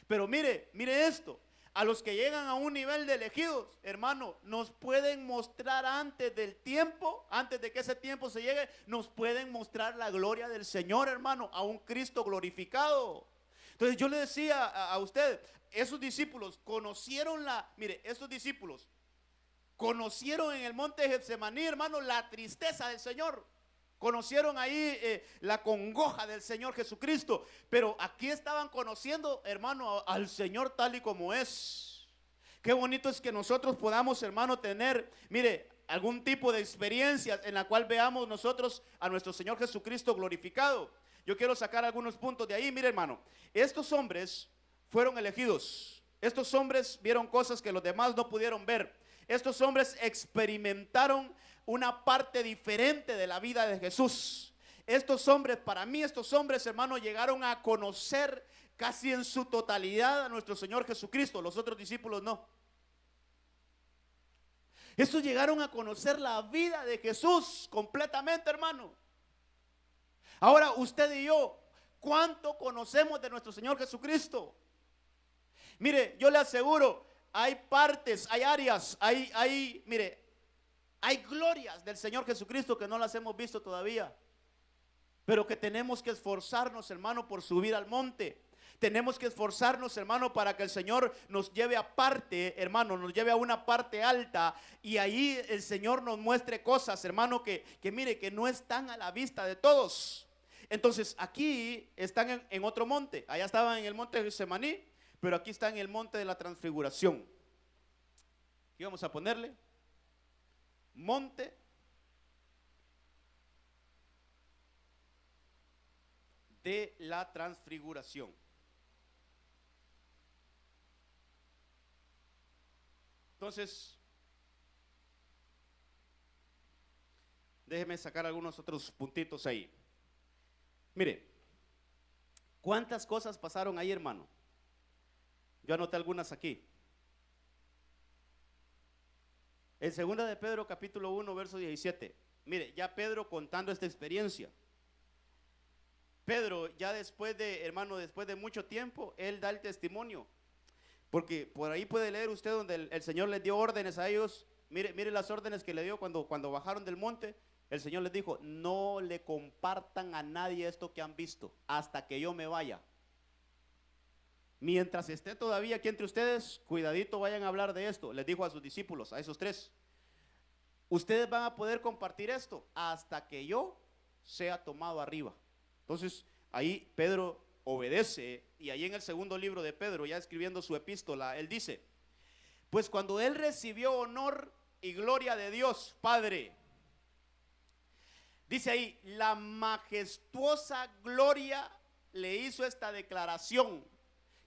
Pero mire esto. A los que llegan a un nivel de elegidos, hermano, nos pueden mostrar antes del tiempo, antes de que ese tiempo se llegue, nos pueden mostrar la gloria del Señor, hermano, a un Cristo glorificado. Entonces yo le decía a usted, esos discípulos conocieron estos discípulos conocieron en el monte de Getsemaní, hermano, la tristeza del Señor. Conocieron ahí la congoja del Señor Jesucristo. Pero aquí estaban conociendo, hermano, al Señor tal y como es. Qué bonito es que nosotros podamos, hermano, tener, mire, algún tipo de experiencia en la cual veamos nosotros a nuestro Señor Jesucristo glorificado. Yo quiero sacar algunos puntos de ahí. Mire, hermano, estos hombres fueron elegidos. Estos hombres vieron cosas que los demás no pudieron ver. Estos hombres experimentaron una parte diferente de la vida de Jesús. Estos hombres, para mí, hermanos, llegaron a conocer casi en su totalidad a nuestro Señor Jesucristo. Los otros discípulos no. Estos llegaron a conocer la vida de Jesús completamente, hermano. Ahora, usted y yo, ¿cuánto conocemos de nuestro Señor Jesucristo? Mire, yo le aseguro, hay partes, hay áreas, mire, hay glorias del Señor Jesucristo que no las hemos visto todavía, pero que tenemos que esforzarnos, hermano, por subir al monte. Tenemos que esforzarnos, hermano, para que el Señor nos lleve aparte, hermano, nos lleve a una parte alta y ahí el Señor nos muestre cosas, hermano, que mire, que no están a la vista de todos. Entonces, aquí están en otro monte. Allá estaban en el monte de Getsemaní, pero aquí está en el monte de la transfiguración. ¿Qué vamos a ponerle? Monte de la transfiguración. Entonces, déjeme sacar algunos otros puntitos ahí. Mire, ¿cuántas cosas pasaron ahí, hermano? Yo anoté algunas aquí. En 2 de Pedro capítulo 1 verso 17. Mire, ya Pedro contando esta experiencia. Pedro ya después de mucho tiempo, él da el testimonio. Porque por ahí puede leer usted donde el Señor les dio órdenes a ellos. Mire las órdenes que le dio cuando bajaron del monte. El Señor les dijo, no le compartan a nadie esto que han visto hasta que yo me vaya. Mientras esté todavía aquí entre ustedes, cuidadito, vayan a hablar de esto. Les dijo a sus discípulos, a esos 3. Ustedes van a poder compartir esto hasta que yo sea tomado arriba. Entonces, ahí Pedro obedece. Y ahí en el segundo libro de Pedro, ya escribiendo su epístola, él dice, pues cuando él recibió honor y gloria de Dios Padre, dice ahí, la majestuosa gloria le hizo esta declaración.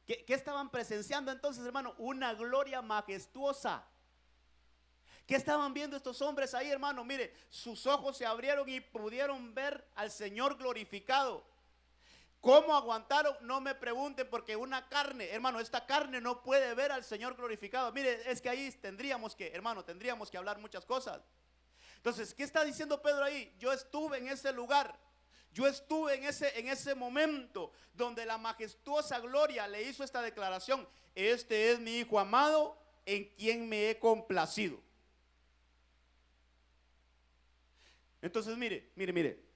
¿Qué estaban presenciando entonces, hermano? Una gloria majestuosa. ¿Qué estaban viendo estos hombres ahí, hermano? Mire, sus ojos se abrieron y pudieron ver al Señor glorificado. ¿Cómo aguantaron? No me pregunten, porque una carne, hermano, esta carne no puede ver al Señor glorificado. Mire, es que ahí tendríamos que hablar muchas cosas. Entonces, ¿qué está diciendo Pedro ahí? Yo estuve en ese lugar. Yo estuve en ese momento donde la majestuosa gloria le hizo esta declaración. Este es mi Hijo amado en quien me he complacido. Entonces, mire.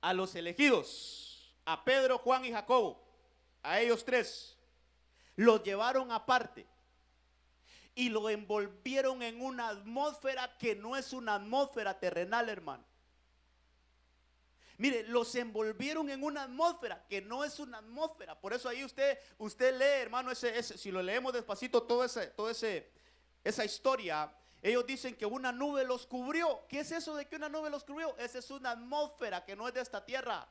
A los elegidos, a Pedro, Juan y Jacobo, a ellos tres, los llevaron aparte y lo envolvieron en una atmósfera que no es una atmósfera terrenal, hermano. Mire, los envolvieron en una atmósfera que no es una atmósfera. Por eso ahí usted lee, hermano, si lo leemos despacito, esa historia. Ellos dicen que una nube los cubrió. ¿Qué es eso de que una nube los cubrió? Esa es una atmósfera que no es de esta tierra.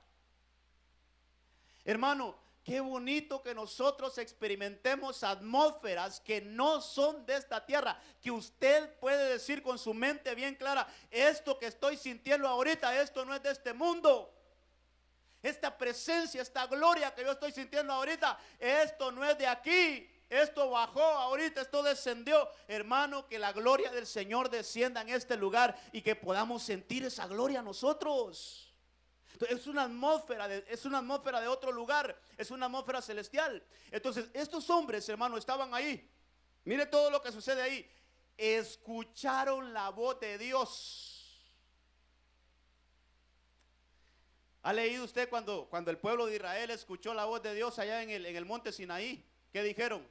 Hermano, qué bonito que nosotros experimentemos atmósferas que no son de esta tierra. Que usted puede decir con su mente bien clara: esto que estoy sintiendo ahorita, esto no es de este mundo. Esta presencia, esta gloria que yo estoy sintiendo ahorita, esto no es de aquí. Esto bajó ahorita, esto descendió. Hermano, que la gloria del Señor descienda en este lugar y que podamos sentir esa gloria nosotros. Es una atmósfera de otro lugar, es una atmósfera celestial. Entonces estos hombres, hermano, estaban ahí. Mire todo lo que sucede ahí. Escucharon la voz de Dios. ¿Ha leído usted cuando el pueblo de Israel escuchó la voz de Dios allá en el monte Sinaí? ¿Qué dijeron?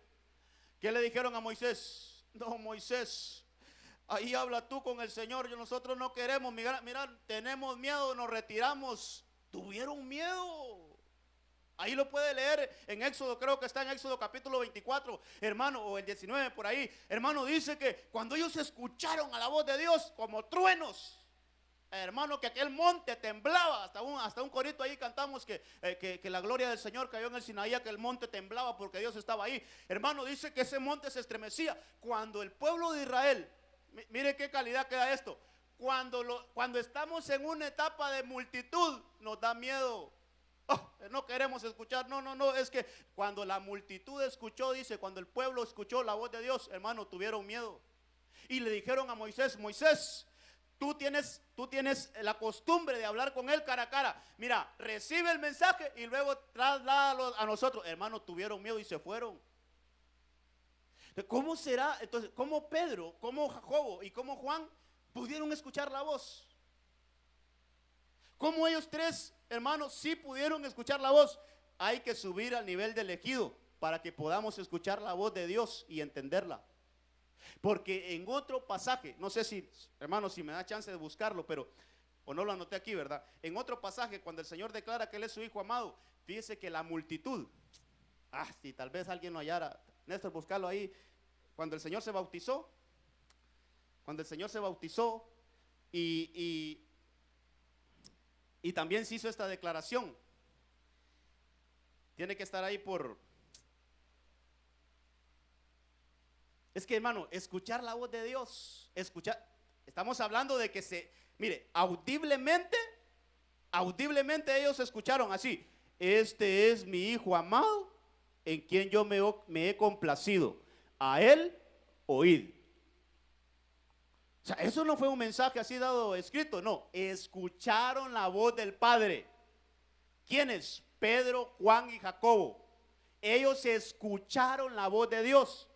¿Qué le dijeron a Moisés? No, Moisés, ahí habla tú con el Señor, nosotros no queremos, mira, tenemos miedo, nos retiramos. Tuvieron miedo. Ahí lo puede leer en Éxodo, creo que está en Éxodo capítulo 24, hermano, o el 19 por ahí. Hermano, dice que cuando ellos escucharon a la voz de Dios como truenos, hermano, que aquel monte temblaba. Hasta un corito ahí cantamos que la gloria del Señor cayó en el Sinaí, que el monte temblaba porque Dios estaba ahí. Hermano, dice que ese monte se estremecía. Cuando el pueblo de Israel, mire qué calidad queda esto, cuando estamos en una etapa de multitud, nos da miedo. No queremos escuchar. No, es que cuando la multitud escuchó, dice, cuando el pueblo escuchó la voz de Dios, hermano, tuvieron miedo. Y le dijeron a Moisés: Moisés, tú tienes la costumbre de hablar con él cara a cara. Mira, recibe el mensaje y luego trasládalo a nosotros. Hermano, tuvieron miedo y se fueron. ¿Cómo será? Entonces, ¿cómo Pedro, cómo Jacobo y cómo Juan pudieron escuchar la voz? ¿Cómo ellos tres, hermanos, sí pudieron escuchar la voz? Hay que subir al nivel del elegido para que podamos escuchar la voz de Dios y entenderla. Porque en otro pasaje, no sé si, hermano, si me da chance de buscarlo, pero, o no lo anoté aquí, ¿verdad? En otro pasaje, cuando el Señor declara que Él es su Hijo amado, fíjese que la multitud, si tal vez alguien lo hallara, Néstor, buscarlo ahí, cuando el Señor se bautizó y también se hizo esta declaración, tiene que estar ahí es que, hermano, escuchar la voz de Dios, estamos hablando de que mire, audiblemente ellos escucharon así: este es mi Hijo amado, en quien yo me he complacido, a él oíd. O sea, eso no fue un mensaje así dado escrito, no, escucharon la voz del Padre. ¿Quiénes? Pedro, Juan y Jacobo. Ellos escucharon la voz de Dios.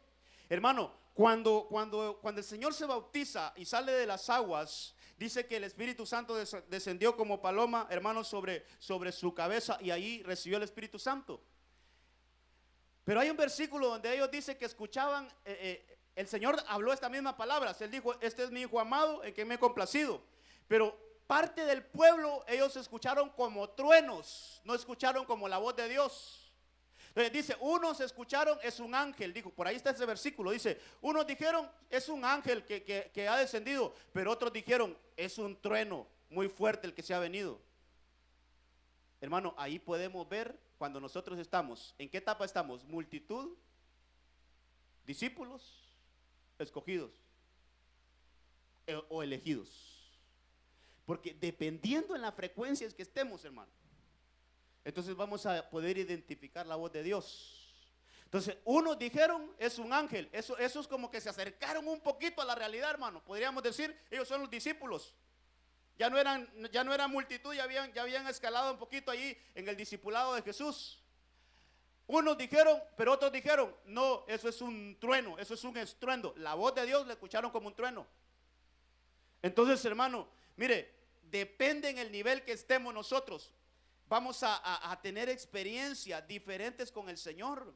Hermano, cuando el Señor se bautiza y sale de las aguas, dice que el Espíritu Santo descendió como paloma, hermano, sobre su cabeza, y ahí recibió el Espíritu Santo. Pero hay un versículo donde ellos dicen que escuchaban, el Señor habló estas mismas palabras. Él dijo: este es mi Hijo amado, en quien me he complacido. Pero parte del pueblo, ellos escucharon como truenos, no escucharon como la voz de Dios. Entonces dice, unos escucharon, es un ángel, dijo, por ahí está ese versículo, dice, unos dijeron, es un ángel que ha descendido, pero otros dijeron, es un trueno muy fuerte el que se ha venido. Hermano, ahí podemos ver cuando nosotros estamos, ¿en qué etapa estamos? Multitud, discípulos, escogidos o elegidos. Porque dependiendo en las frecuencias que estemos, hermano, entonces vamos a poder identificar la voz de Dios. Entonces, unos dijeron, es un ángel. Eso es como que se acercaron un poquito a la realidad, hermano. Podríamos decir, ellos son los discípulos. Ya no eran multitud, ya habían escalado un poquito allí en el discipulado de Jesús. Unos dijeron, pero otros dijeron, no, eso es un trueno, eso es un estruendo. La voz de Dios la escucharon como un trueno. Entonces, hermano, Mire, depende en el nivel que estemos nosotros. Vamos a tener experiencias diferentes con el Señor.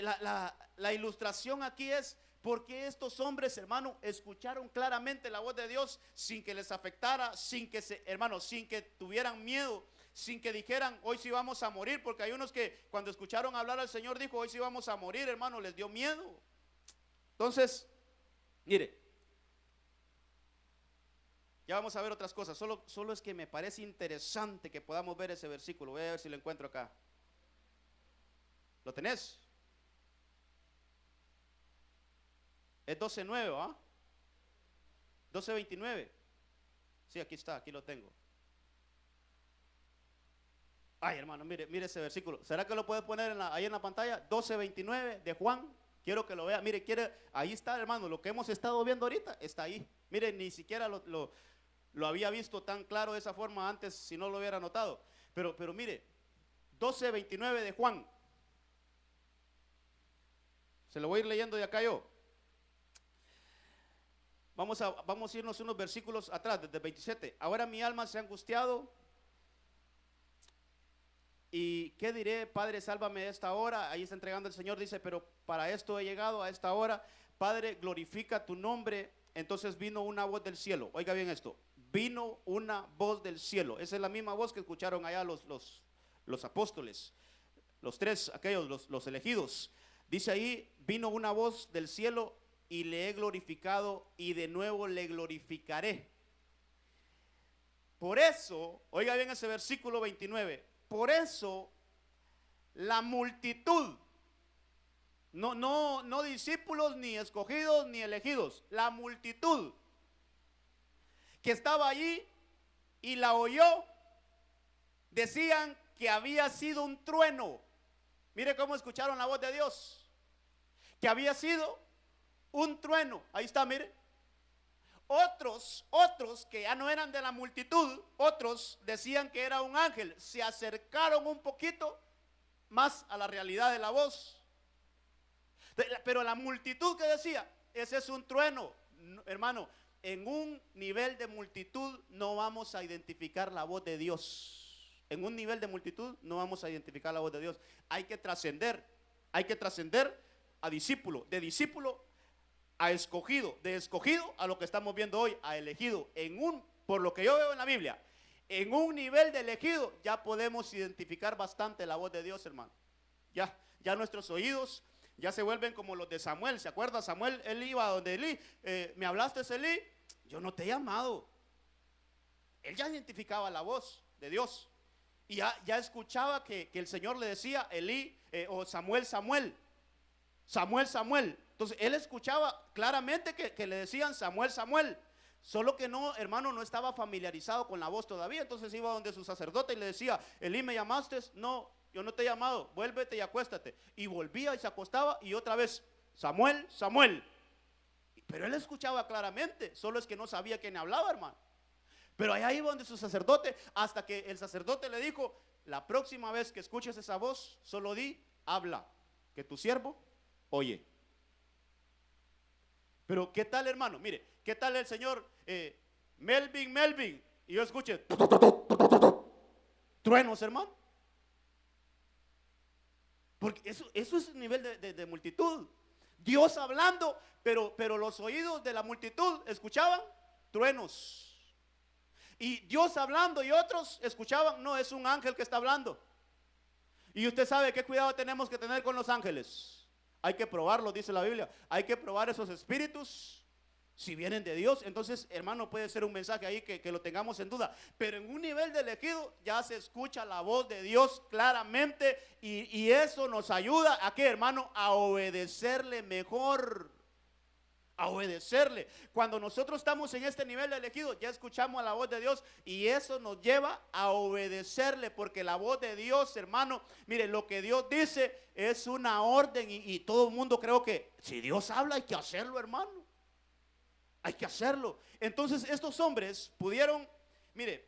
La ilustración aquí es porque estos hombres, hermano, escucharon claramente la voz de Dios sin que les afectara, sin que sin que tuvieran miedo, sin que dijeran hoy sí vamos a morir, porque hay unos que cuando escucharon hablar al Señor dijo hoy sí vamos a morir, hermano, les dio miedo. Entonces, mire, ya vamos a ver otras cosas, solo es que me parece interesante que podamos ver ese versículo. Voy a ver si lo encuentro acá. ¿Lo tenés? Es 12:9, ¿ah? 12:29. Sí, aquí está, aquí lo tengo. Ay, hermano, mire ese versículo. ¿Será que lo puede poner ahí en la pantalla? 12:29 de Juan. Quiero que lo vea. Mire, ahí está, hermano. Lo que hemos estado viendo ahorita está ahí. Mire, ni siquiera lo había visto tan claro de esa forma antes si no lo hubiera notado. Pero mire, 12:29 de Juan. Se lo voy a ir leyendo de acá yo. Vamos a irnos unos versículos atrás, desde el 27. Ahora mi alma se ha angustiado. ¿Y qué diré? Padre, sálvame de esta hora. Ahí está entregando el Señor, dice, pero para esto he llegado a esta hora. Padre, glorifica tu nombre. Entonces vino una voz del cielo. Oiga bien esto. Vino una voz del cielo. Esa es la misma voz que escucharon allá los apóstoles. Los tres, aquellos, los elegidos. Dice ahí, vino una voz del cielo y le he glorificado y de nuevo le glorificaré. Por eso, oiga bien ese versículo 29. Por eso la multitud, no discípulos, ni escogidos, ni elegidos, la multitud que estaba allí y la oyó, decían que había sido un trueno. Mire cómo escucharon la voz de Dios, que había sido un trueno. Ahí está, mire. Otros que ya no eran de la multitud, otros decían que era un ángel. Se acercaron un poquito más a la realidad de la voz. Pero la multitud que decía, ese es un trueno. Hermano, en un nivel de multitud no vamos a identificar la voz de Dios. En un nivel de multitud no vamos a identificar la voz de Dios. Hay que trascender a discípulo, de discípulo a escogido, de escogido a lo que estamos viendo hoy, a elegido. Por lo que yo veo en la Biblia, en un nivel de elegido ya podemos identificar bastante la voz de Dios, hermano. Ya nuestros oídos ya se vuelven como los de Samuel. ¿Se acuerda? Samuel, él iba donde Elí, ¿me hablaste, Elí? Yo no te he llamado. Él ya identificaba la voz de Dios y ya escuchaba que el Señor le decía Elí, o Samuel, Samuel. Entonces él escuchaba claramente que le decían Samuel, Samuel. Solo que no, hermano, no estaba familiarizado con la voz todavía. Entonces iba donde su sacerdote y le decía, Elí, ¿me llamaste? No, yo no te he llamado, vuélvete y acuéstate. Y volvía y se acostaba y otra vez, Samuel, Samuel. Pero él escuchaba claramente, solo es que no sabía quién hablaba, hermano. Pero allá iba donde su sacerdote, hasta que el sacerdote le dijo, la próxima vez que escuches esa voz, solo habla, que tu siervo oye. Pero ¿qué tal, hermano? Mire, ¿qué tal el señor Melvin? Y yo escuché truenos, hermano. Porque eso es un nivel de multitud. Dios hablando, pero los oídos de la multitud escuchaban truenos. Y Dios hablando y otros escuchaban, no, es un ángel que está hablando. Y usted sabe qué cuidado tenemos que tener con los ángeles. Hay que probarlo, dice la Biblia. Hay que probar esos espíritus. Si vienen de Dios, entonces, hermano, puede ser un mensaje ahí que lo tengamos en duda. Pero en un nivel de elegido ya se escucha la voz de Dios claramente. Y eso nos ayuda a qué, hermano, a obedecerle mejor. A obedecerle. Cuando nosotros estamos en este nivel de elegido, ya escuchamos la voz de Dios y eso nos lleva a obedecerle, porque la voz de Dios, hermano, mire, lo que Dios dice es una orden y todo el mundo creo que si Dios habla hay que hacerlo, hermano. Hay que hacerlo. Entonces estos hombres pudieron, mire,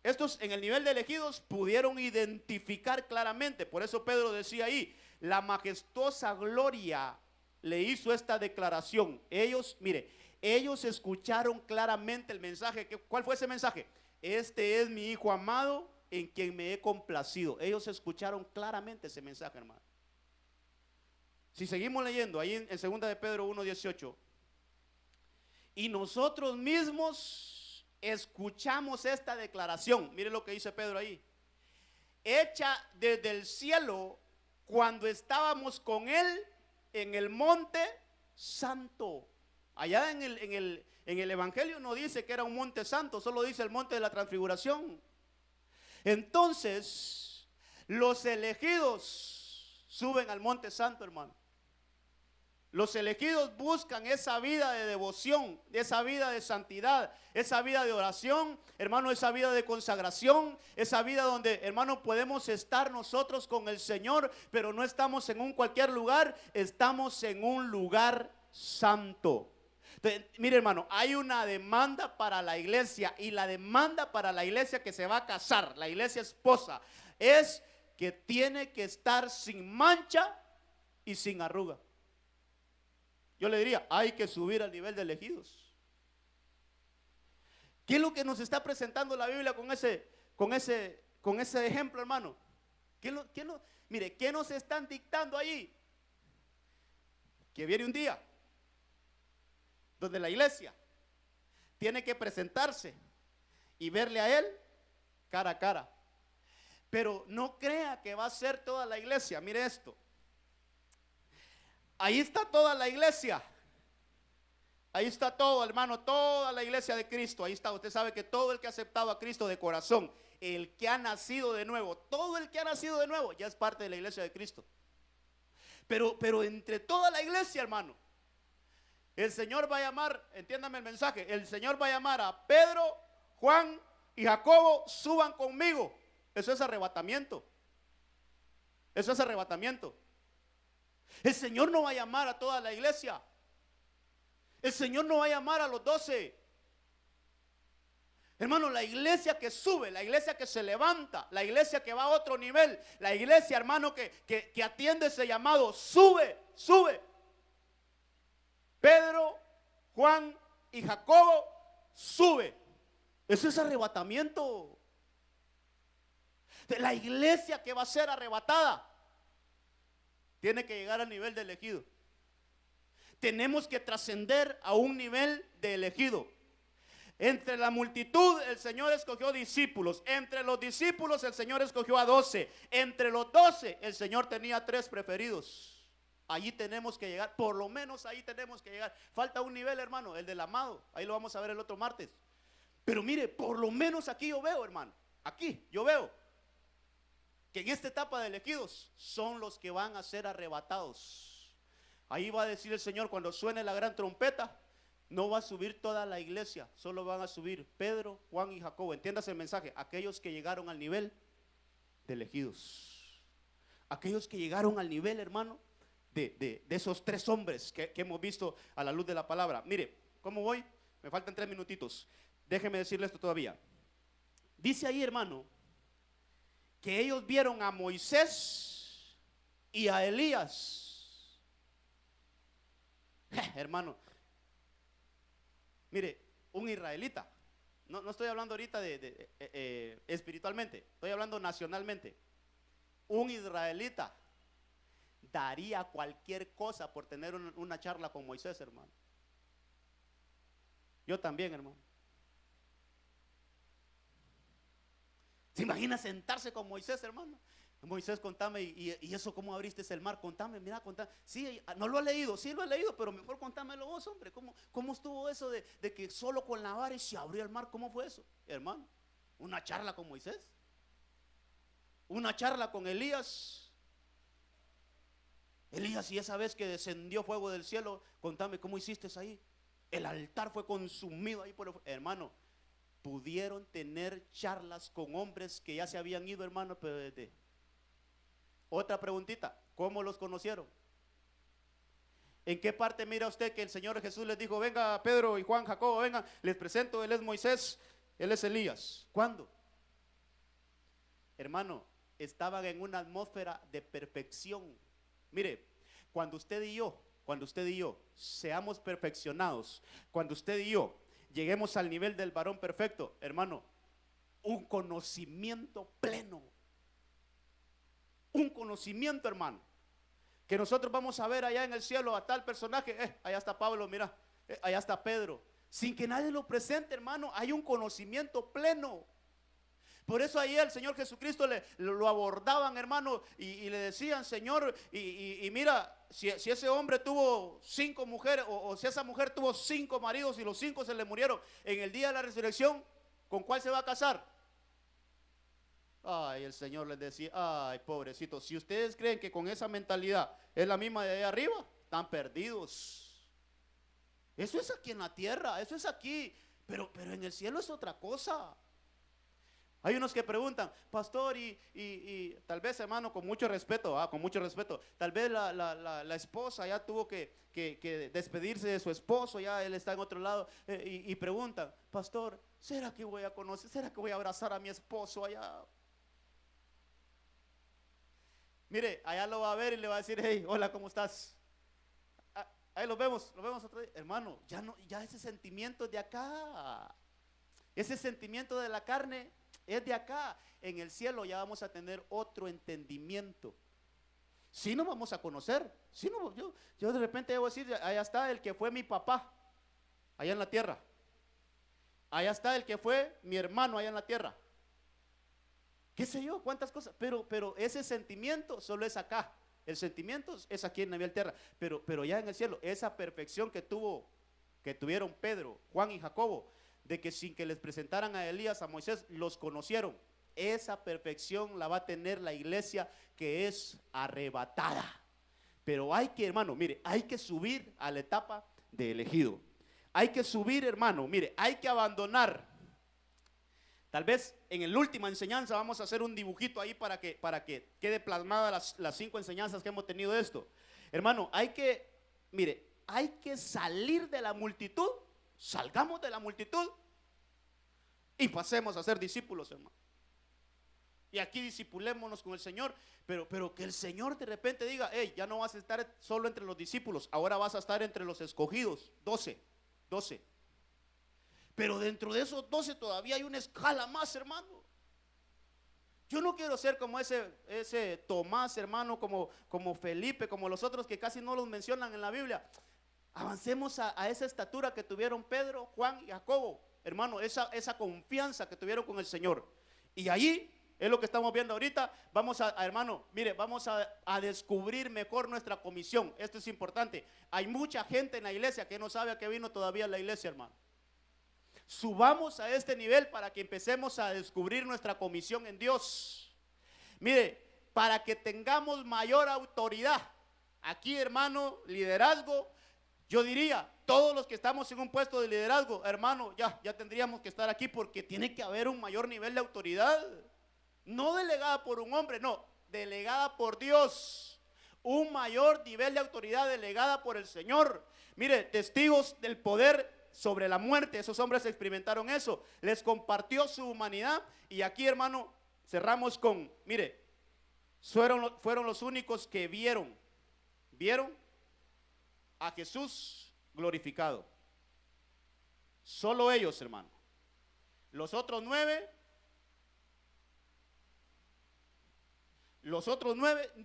estos en el nivel de elegidos pudieron identificar claramente. Por eso Pedro decía ahí, la majestuosa gloria le hizo esta declaración. Ellos, mire, ellos escucharon claramente el mensaje. ¿Cuál fue ese mensaje? Este es mi hijo amado en quien me he complacido. Ellos escucharon claramente ese mensaje, hermano. Si seguimos leyendo ahí en 2 de Pedro 1:18, y nosotros mismos escuchamos esta declaración. Mire lo que dice Pedro ahí: hecha desde el cielo cuando estábamos con él en el monte santo. Allá en el Evangelio no dice que era un monte santo, solo dice el monte de la transfiguración. Entonces los elegidos suben al monte santo, hermano. Los elegidos buscan esa vida de devoción, esa vida de santidad, esa vida de oración, hermano, esa vida de consagración, esa vida donde, hermano, podemos estar nosotros con el Señor, pero no estamos en un cualquier lugar, estamos en un lugar santo. Entonces, mire, hermano, hay una demanda para la iglesia, y la demanda para la iglesia que se va a casar, la iglesia esposa, es que tiene que estar sin mancha y sin arruga. Yo le diría, hay que subir al nivel de elegidos. ¿Qué es lo que nos está presentando la Biblia con ese ejemplo, hermano? Mire, ¿qué nos están dictando ahí? Que viene un día donde la iglesia tiene que presentarse y verle a Él cara a cara. Pero no crea que va a ser toda la iglesia. Mire esto. Ahí está toda la iglesia. Ahí está todo, hermano, toda la iglesia de Cristo. Ahí está. Usted sabe que todo el que ha aceptado a Cristo de corazón, el que ha nacido de nuevo, todo el que ha nacido de nuevo, ya es parte de la iglesia de Cristo. Pero entre toda la iglesia, hermano, el Señor va a llamar, entiéndame el mensaje, el Señor va a llamar a Pedro, Juan y Jacobo, suban conmigo. Eso es arrebatamiento. Eso es arrebatamiento. El Señor no va a llamar a toda la iglesia. El Señor no va a llamar a los 12. Hermano, la iglesia que sube, la iglesia que se levanta, la iglesia que va a otro nivel, la iglesia, hermano, que atiende ese llamado, sube. Pedro, Juan y Jacobo, sube. Eso es arrebatamiento. La iglesia que va a ser arrebatada tiene que llegar al nivel de elegido. Tenemos que trascender a un nivel de elegido. Entre la multitud el Señor escogió discípulos. Entre los discípulos el Señor escogió a 12. Entre los 12 el Señor tenía 3 preferidos. Allí tenemos que llegar, por lo menos ahí tenemos que llegar. Falta un nivel, hermano, el del amado. Ahí lo vamos a ver el otro martes. Pero mire, por lo menos aquí yo veo, hermano, aquí yo veo que en esta etapa de elegidos son los que van a ser arrebatados. Ahí va a decir el Señor, cuando suene la gran trompeta, no va a subir toda la iglesia, solo van a subir Pedro, Juan y Jacobo. Entiéndase el mensaje: aquellos que llegaron al nivel de elegidos, aquellos que llegaron al nivel, hermano, de esos 3 hombres que hemos visto a la luz de la palabra. Mire, ¿cómo voy? Me faltan 3 minutitos. Déjeme decirle esto todavía. Dice ahí, hermano, que ellos vieron a Moisés y a Elías. Hermano, mire, un israelita, no estoy hablando ahorita de espiritualmente, estoy hablando nacionalmente. Un israelita daría cualquier cosa por tener una charla con Moisés, hermano. Yo también, hermano. ¿Se imagina sentarse con Moisés, hermano? Moisés, contame, y eso, ¿cómo abriste el mar? Contame, mira, contame. Sí, no lo he leído, sí lo he leído, pero mejor contámelo vos, hombre. ¿Cómo estuvo eso de que solo con la vara y se abrió el mar? ¿Cómo fue eso, hermano? ¿Una charla con Moisés? ¿Una charla con Elías? Elías, y esa vez que descendió fuego del cielo, contame, ¿cómo hiciste ahí? El altar fue consumido ahí por el... Hermano, pudieron tener charlas con hombres que ya se habían ido, hermano, pero desde... Otra preguntita, ¿cómo los conocieron? ¿En qué parte mira usted que el Señor Jesús les dijo, venga Pedro y Juan, Jacobo, vengan, les presento, él es Moisés, él es Elías? ¿Cuándo? Hermano, estaban en una atmósfera de perfección. Mire, cuando usted y yo cuando usted y yo seamos perfeccionados, cuando usted y yo lleguemos al nivel del varón perfecto, hermano, un conocimiento pleno, un conocimiento, hermano, que nosotros vamos a ver allá en el cielo a tal personaje, allá está Pablo, mira, allá está Pedro, sin que nadie lo presente, hermano, hay un conocimiento pleno. Por eso ahí el Señor Jesucristo lo abordaban, hermano, y le decían, Señor, y mira, si ese hombre tuvo 5 mujeres, o si esa mujer tuvo 5 maridos y los 5 se le murieron, en el día de la resurrección, ¿con cuál se va a casar? Ay, el Señor les decía, ay, pobrecitos, si ustedes creen que con esa mentalidad es la misma de allá arriba, están perdidos. Eso es aquí en la tierra, eso es aquí, pero en el cielo es otra cosa. Hay unos que preguntan, pastor, y tal vez, hermano, con mucho respeto, tal vez la esposa ya tuvo que despedirse de su esposo, ya él está en otro lado, y preguntan, pastor, ¿será que voy a conocer, será que voy a abrazar a mi esposo allá? Mire, allá lo va a ver y le va a decir, hey, hola, ¿cómo estás? Ahí lo vemos otro día. Hermano, ya ese sentimiento es de acá, ese sentimiento de la carne es de acá. En el cielo ya vamos a tener otro entendimiento. Si no vamos a conocer, si no, yo de repente voy a decir, allá está el que fue mi papá, allá en la tierra. Allá está el que fue mi hermano allá en la tierra. Qué sé yo, cuántas cosas, pero ese sentimiento solo es acá. El sentimiento es aquí en la tierra, pero ya en el cielo, esa perfección que tuvieron Pedro, Juan y Jacobo, de que sin que les presentaran a Elías, a Moisés, los conocieron. Esa perfección la va a tener la iglesia que es arrebatada. Pero hay que, hermano, mire, hay que subir a la etapa de elegido. Hay que subir, hermano, mire, hay que abandonar. Tal vez en la última enseñanza vamos a hacer un dibujito ahí para que quede plasmada las 5 enseñanzas que hemos tenido de esto. Hermano, hay que salir de la multitud, salgamos de la multitud y pasemos a ser discípulos, hermano. Y aquí discipulémonos con el Señor, pero que el Señor de repente diga, hey, ya no vas a estar solo entre los discípulos, ahora vas a estar entre los escogidos, 12. Pero dentro de esos 12 todavía hay una escala más, hermano. Yo no quiero ser como ese Tomás, hermano, como Felipe, como los otros que casi no los mencionan en la Biblia. Avancemos a esa estatura que tuvieron Pedro, Juan y Jacobo, hermano, esa confianza que tuvieron con el Señor. Y allí es lo que estamos viendo ahorita. Vamos hermano, mire, vamos a descubrir mejor nuestra comisión. Esto es importante. Hay mucha gente en la iglesia que no sabe a qué vino todavía la iglesia, hermano. Subamos a este nivel para que empecemos a descubrir nuestra comisión en Dios. Mire, para que tengamos mayor autoridad. Aquí, hermano, liderazgo. Yo diría, todos los que estamos en un puesto de liderazgo, hermano, ya tendríamos que estar aquí porque tiene que haber un mayor nivel de autoridad. No delegada por un hombre, no, delegada por Dios. Un mayor nivel de autoridad delegada por el Señor. Mire, testigos del poder sobre la muerte, esos hombres experimentaron eso, les compartió su humanidad. Y aquí, hermano, cerramos con, mire, fueron los únicos que vieron a Jesús glorificado. Solo ellos, hermano. Los otros 9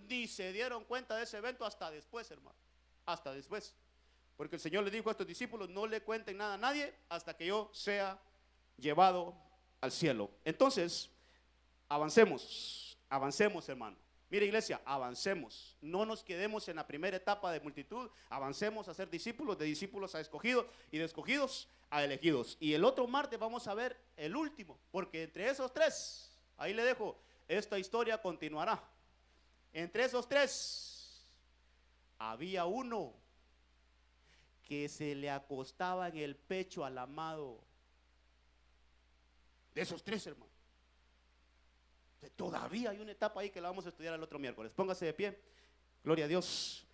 ni se dieron cuenta de ese evento hasta después, hermano, hasta después. Porque el Señor le dijo a estos discípulos, no le cuenten nada a nadie hasta que yo sea llevado al cielo. Entonces, avancemos, hermano. Mire, iglesia, avancemos. No nos quedemos en la primera etapa de multitud. Avancemos a ser discípulos, de discípulos a escogidos y de escogidos a elegidos. Y el otro martes vamos a ver el último, porque entre esos 3, ahí le dejo, esta historia continuará. Entre esos 3 había uno que se le acostaba en el pecho al amado. De esos 3, hermano. Todavía hay una etapa ahí que la vamos a estudiar el otro miércoles. Póngase de pie. Gloria a Dios.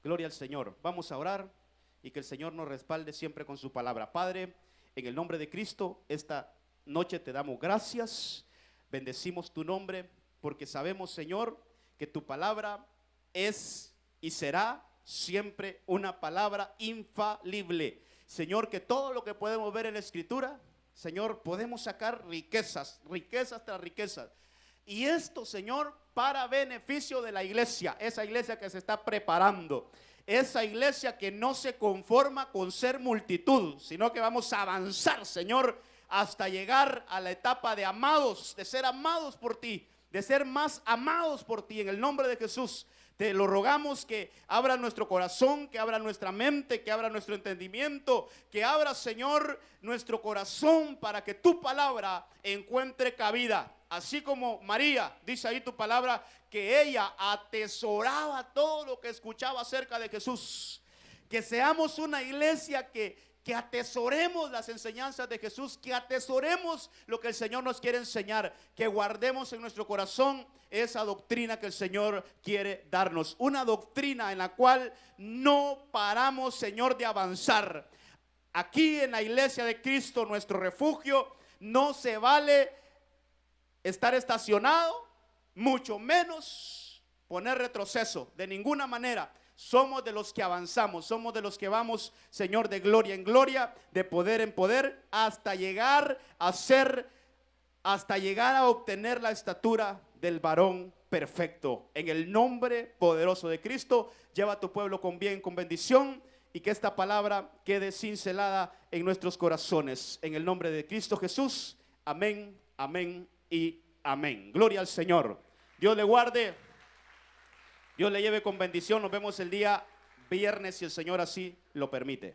Gloria al Señor. Vamos a orar y que el Señor nos respalde siempre con su palabra. Padre, en el nombre de Cristo, esta noche te damos gracias. Bendecimos tu nombre porque sabemos, Señor, que tu palabra es y será siempre una palabra infalible. Señor, que todo lo que podemos ver en la Escritura, Señor, podemos sacar riquezas, riquezas tras riquezas. Y esto, Señor, para beneficio de la iglesia, esa iglesia que se está preparando, esa iglesia que no se conforma con ser multitud, sino que vamos a avanzar, Señor, hasta llegar a la etapa de amados, de ser amados por ti, de ser más amados por ti. En el nombre de Jesús te lo rogamos, que abra nuestro corazón, que abra nuestra mente, que abra nuestro entendimiento, que abra, Señor, nuestro corazón para que tu palabra encuentre cabida. Así como María, dice ahí tu palabra, que ella atesoraba todo lo que escuchaba acerca de Jesús. Que seamos una iglesia que atesoremos las enseñanzas de Jesús, que atesoremos lo que el Señor nos quiere enseñar, que guardemos en nuestro corazón esa doctrina que el Señor quiere darnos. Una doctrina en la cual no paramos, Señor, de avanzar. Aquí en la iglesia de Cristo, nuestro refugio, no se vale estar estacionado, mucho menos poner retroceso, de ninguna manera. Somos de los que avanzamos, somos de los que vamos, Señor, de gloria en gloria, de poder en poder, hasta llegar a ser, hasta llegar a obtener la estatura del varón perfecto. En el nombre poderoso de Cristo, lleva a tu pueblo con bien, con bendición, y que esta palabra quede cincelada en nuestros corazones. En el nombre de Cristo Jesús, amén, amén y amén. Gloria al Señor. Dios le guarde, Dios le lleve con bendición. Nos vemos el día viernes si el Señor así lo permite.